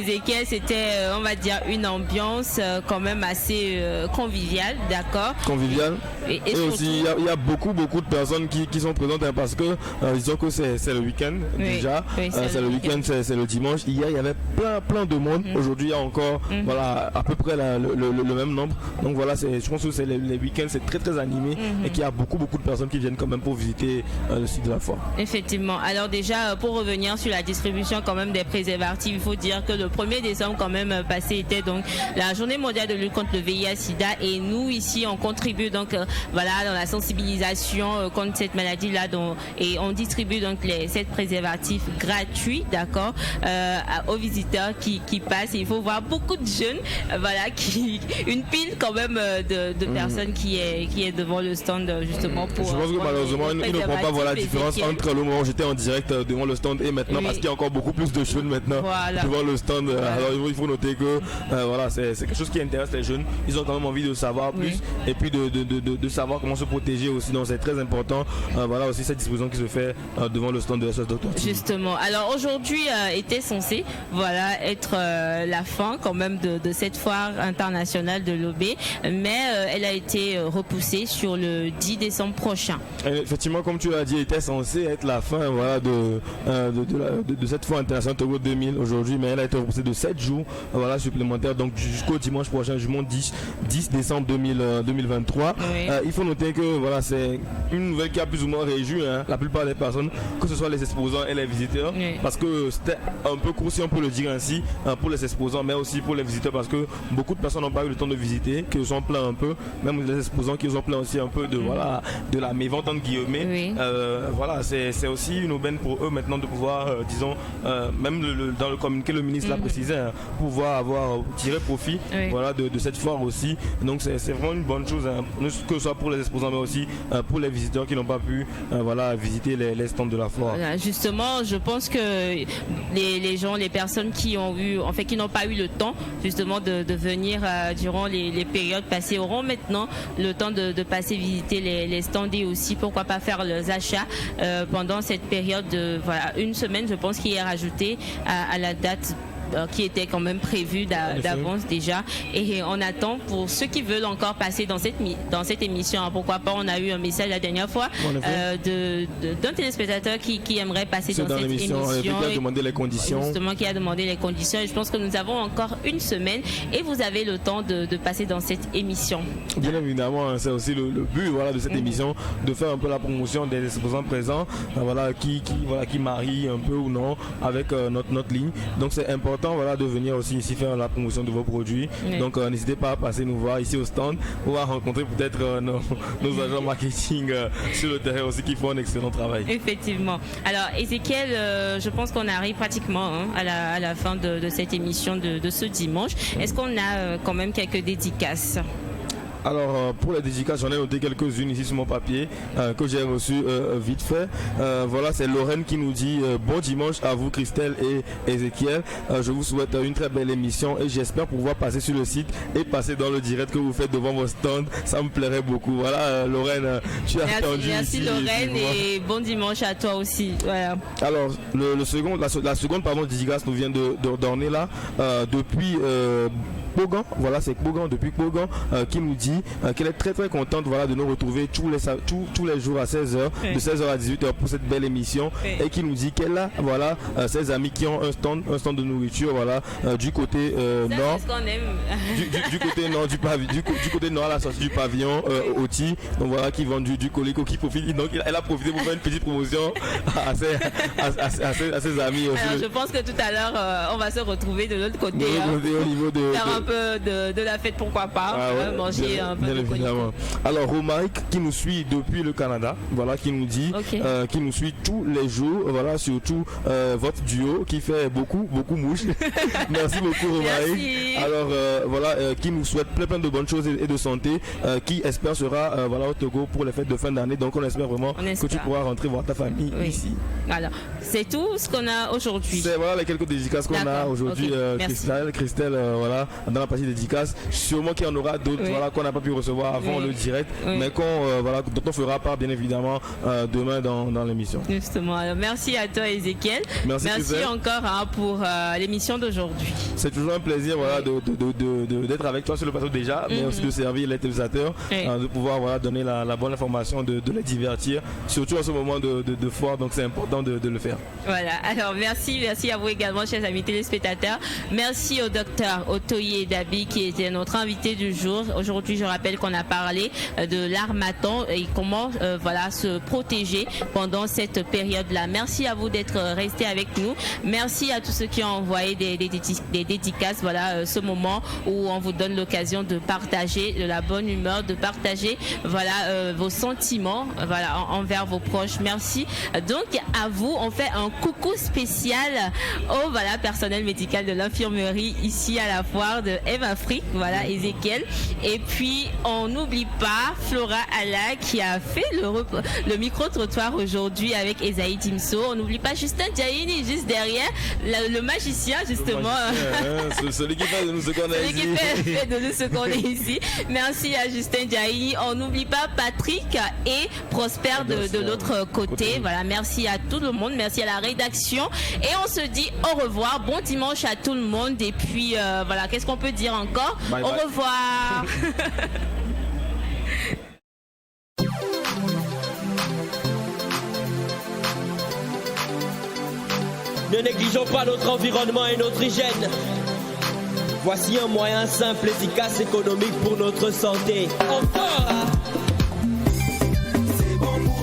Ézéchiel, c'était on va dire une ambiance quand même assez conviviale, d'accord. Conviviale. Et aussi il y a beaucoup de personnes qui sont présentes parce que disons que c'est le week-end déjà. C'est le week-end, c'est le dimanche. Hier il y avait plein de monde. Aujourd'hui il y a encore à peu près le même nombre. Donc voilà, je pense que les week-ends c'est très animé et qu'il y a beaucoup de personnes qui viennent quand même pour visiter le site de la foire. Effectivement. Alors déjà pour revenir sur la distribution quand même des préservatifs, il faut dire que le 1er décembre quand même passé était donc la journée mondiale de lutte contre le VIH/SIDA et nous ici on contribue donc dans la sensibilisation contre cette maladie là et on distribue donc les 7 préservatifs gratuits, d'accord, aux visiteurs qui passent. Et il faut voir beaucoup de jeunes, une pile quand même de personnes qui est devant le stand justement pour. Je pense que malheureusement il ne comprend pas la différence entre le moment où j'étais en direct devant le stand et maintenant parce qu'il y a encore beaucoup plus de jeunes maintenant devant le stand. Alors il faut noter que c'est quelque chose qui intéresse les jeunes. Ils ont quand même envie de savoir plus et puis de savoir comment se protéger aussi. Donc c'est très important. Aussi cette disposition qui se fait devant le stand de SOS Docteur. Justement. Alors aujourd'hui était censé être la fin quand même de cette foire internationale de l'OB, mais elle a été repoussée sur le 10 décembre prochain. Effectivement, comme tu l'as dit, était censé être la fin de cette foire internationale Togo 2000 aujourd'hui, mais elle a été repoussée de 7 jours supplémentaires, donc jusqu'au dimanche prochain, du 10 décembre 2023. Il faut noter que c'est une nouvelle qui a plus ou moins réjoui la plupart des personnes, que ce soit les exposants et les visiteurs, parce que c'était un peu court, si on peut le dire ainsi, pour les exposants, mais aussi pour les visiteurs, parce que beaucoup de personnes n'ont pas eu le temps de visiter, qui sont pleins un peu, même les exposants qui sont pleins aussi un peu de la mévente entre guillemets. Voilà, c'est aussi une aubaine pour eux maintenant de pouvoir, disons, même dans le communiqué, le ministre l'a précisé, pouvoir avoir tiré profit voilà, de cette foire aussi. Donc c'est vraiment une bonne chose, que ce soit pour les exposants, mais aussi pour les visiteurs qui n'ont pas pu voilà, visiter les stands de la foire. Voilà, justement, je pense que les gens, les personnes qui ont eu, en fait, qui n'ont pas eu le temps justement de venir durant les périodes passées auront maintenant le temps de passer visiter les stands et aussi pourquoi pas faire leurs achats pendant cette période de voilà, une semaine, je pense, qui est rajoutée à la date qui était quand même prévu d'avance déjà, et on attend pour ceux qui veulent encore passer dans cette émission, pourquoi pas. On a eu un message la dernière fois d'un téléspectateur qui aimerait passer dans cette émission qui a demandé les conditions, justement, qui a demandé les conditions, et je pense que nous avons encore une semaine et vous avez le temps de passer dans cette émission. Bien évidemment, c'est aussi le but voilà, de cette émission, de faire un peu la promotion des exposants présents, voilà, qui marient un peu ou non avec notre ligne, donc c'est important voilà, de venir aussi ici faire la promotion de vos produits. Donc n'hésitez pas à passer nous voir ici au stand. On va rencontrer peut-être nos agents marketing sur le terrain aussi qui font un excellent travail. Effectivement. Alors Ezekiel, je pense qu'on arrive pratiquement à la fin de cette émission de ce dimanche. Est-ce qu'on a quand même quelques dédicaces? Alors pour les dédicaces, j'en ai noté quelques-unes ici sur mon papier que j'ai reçu vite fait. Voilà, c'est Lorraine qui nous dit bon dimanche à vous Christelle et Ezekiel. Je vous souhaite une très belle émission et j'espère pouvoir passer sur le site et passer dans le direct que vous faites devant vos stands. Ça me plairait beaucoup. Voilà Lorraine, tu as attendu merci ici. Merci Lorraine et bon dimanche à toi aussi. Voilà. Alors la seconde dédicace nous vient d'orner là depuis Pogan, voilà, c'est Pogan depuis Pogan qui nous dit qu'elle est très très contente voilà, de nous retrouver tous les jours à 16h, de 16h à 18h pour cette belle émission, et qui nous dit qu'elle a voilà, ses amis qui ont un stand de nourriture voilà, du côté nord, du côté nord du côté nord à la sortie du pavillon Oti, donc voilà, qui vendent du colico, qui profite, donc elle a profité pour faire une petite promotion à ses amis aussi. Alors, je pense que tout à l'heure on va se retrouver de l'autre côté, au niveau de faire un peu de la fête, pourquoi pas, manger un peu de colico. Alors Romaric qui nous suit depuis le Canada, voilà, qui nous dit qui nous suit tous les jours, voilà, surtout votre duo qui fait beaucoup mouche. Merci beaucoup Romaric. Alors voilà, qui nous souhaite plein de bonnes choses et de santé, qui espère sera voilà, au Togo pour les fêtes de fin d'année, donc on espère vraiment que tu pourras rentrer voir ta famille ici. Voilà, c'est tout ce qu'on a aujourd'hui. C'est voilà les quelques dédicaces qu'on a aujourd'hui. Christelle voilà, dans la partie dédicace, sûrement qu'il y en aura d'autres voilà, qu'on n'a pas pu recevoir avant le direct, mais voilà, dont on fera part bien évidemment demain dans l'émission. Justement, alors merci à toi Ezekiel, merci encore pour l'émission d'aujourd'hui. C'est toujours un plaisir voilà, d'être avec toi sur le plateau déjà, mais aussi de servir les téléspectateurs, de pouvoir voilà, donner la bonne information, de les divertir, surtout en ce moment de foire, donc c'est important de le faire. Voilà, alors merci à vous également chers amis téléspectateurs, merci au docteur Otoyi Dabi qui était notre invité du jour. Aujourd'hui je rappelle qu'on a parlé de l'armatan et comment voilà, se protéger pendant cette période-là. Merci à vous d'être restés avec nous, merci à tous ceux qui ont envoyé des dédicaces, voilà, ce moment où on vous donne l'occasion de partager de la bonne humeur, de partager voilà, vos sentiments voilà, envers vos proches. Merci donc à vous. On fait un coucou spécial au voilà, personnel médical de l'infirmerie ici à la foire de M-Afrique, voilà, Ezekiel, et puis on n'oublie pas Flora Ala qui a fait le micro-trottoir aujourd'hui avec Esaïe Dimso. On n'oublie pas Justin Diaini juste derrière, le magicien justement, celui qui fait de nous ce qu'on est ici. Fait de nous ce qu'on est ici. Merci à Justin Diaini. On n'oublie pas Patrick et Prosper de l'autre côté. Voilà, merci à tout le monde, merci à la rédaction et on se dit au revoir, bon dimanche à tout le monde et puis voilà, qu'est-ce qu'on peut dire encore? Bye, au revoir. Ne négligeons pas notre environnement et notre hygiène. Voici un moyen simple, efficace, économique pour notre santé. Encore, hein? C'est bon pour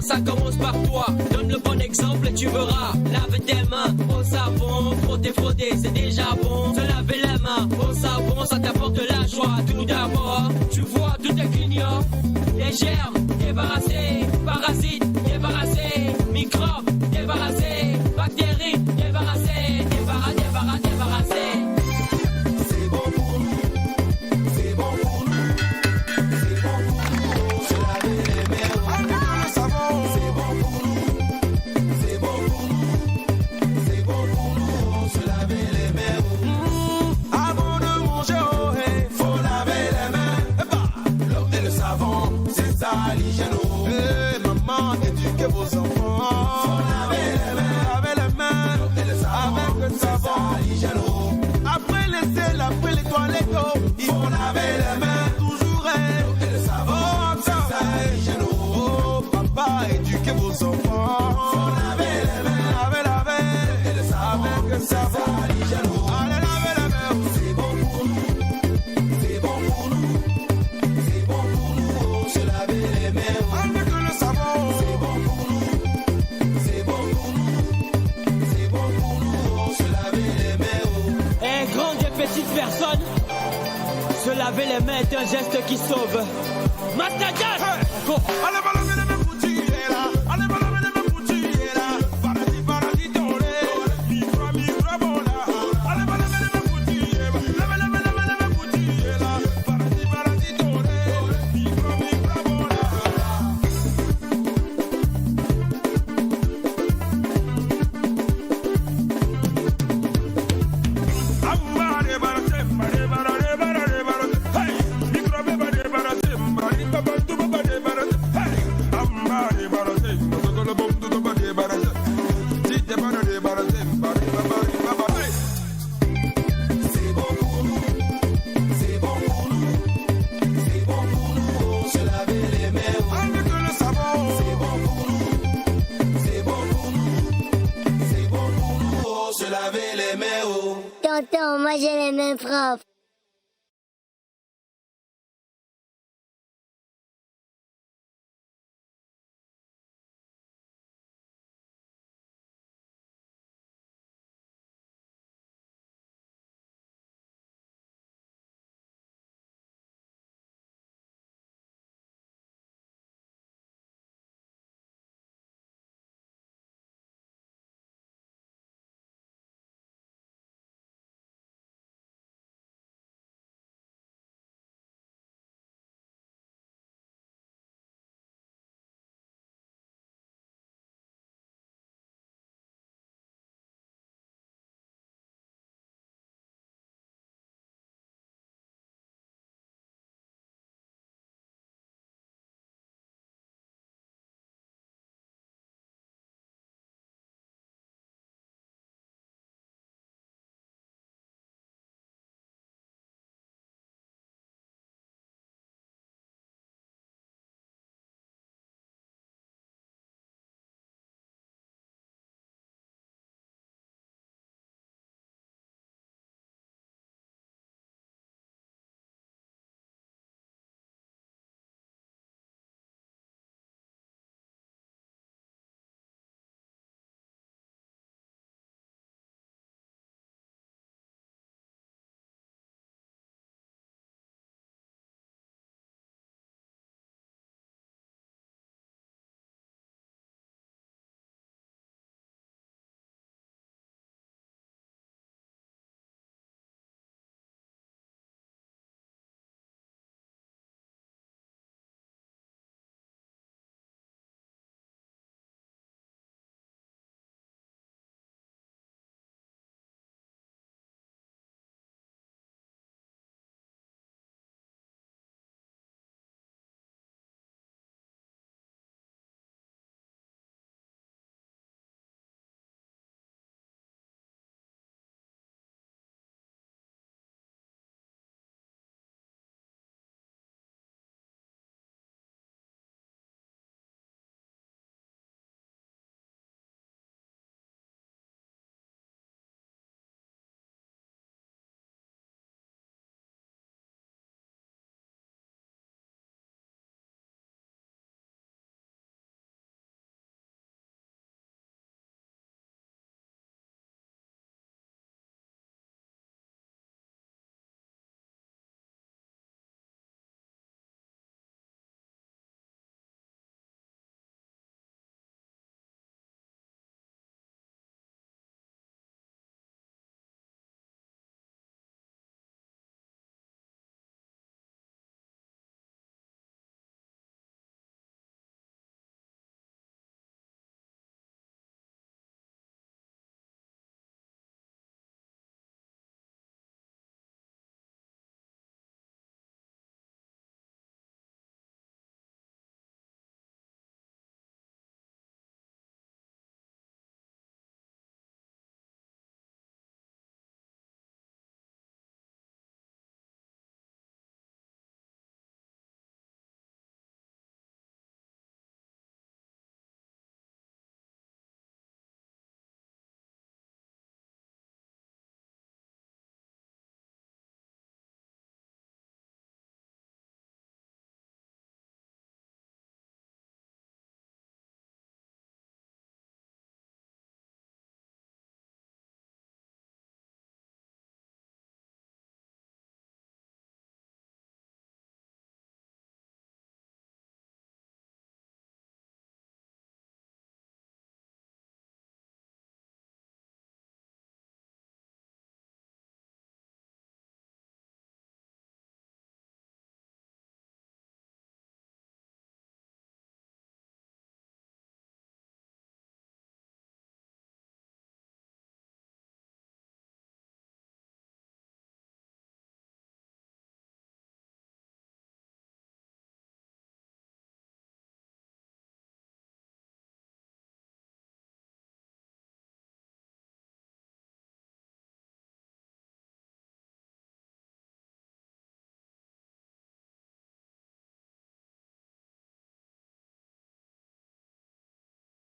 ça commence par toi. Donne le bon exemple et tu verras. Lave tes mains au savon, frotter, c'est déjà bon. Se laver les mains au savon, ça t'apporte de la joie. Tout d'abord, tu vois, tout est clignotant. Les germes, débarrassés. Parasites, débarrassés. Microbes, débarrassés. Bactéries, débarrassés. Débarrassés. C'est bon pour nous. C'est bon pour nous. C'est bon pour nous. Se laver les mains avec le savon. C'est bon pour nous. C'est bon pour nous. C'est bon pour nous. Se laver les mains. Avant de manger, oh hey, faut laver les mains. L'eau et le savon, c'est ça l'hygiène. Hey, maman, éduquez vos enfants. Faut laver les mains. Laver les mains. L'eau et le savon, avec le savon, l'hygiène. Après les selles, après les toilettes, il faut laver les mains. Toujours l'eau et le savon, c'est ça l'hygiène. Oh, papa, éduquez vos enfants. Faut laver les mains. Laver et le savon, avec le savon, l'hygiène. Allez, laver les mains. C'est bon pour nous. C'est bon pour nous. C'est bon pour nous. Se laver les mains. Avec le savon. C'est bon pour nous. C'est bon pour nous. C'est bon pour nous. Se laver les mains. Et grandes et petites personnes, se laver les mains est un geste qui sauve. Mastagas! Allez, va laver les mains pour tirer là. Allez, va laver les mains pour tirer là. Paradis, doré. Micro, bon là. Allez, va laver les mains pour tirer. Laver les mains pour tirer là. Paradis, doré. Micro, bon là. C'est bon pour nous. C'est bon pour nous. C'est bon pour nous. Se laver les mains avec le savon. C'est bon pour nous. C'est bon pour nous. C'est bon pour nous. Se laver les mains. Tonton, moi j'ai les mains propres.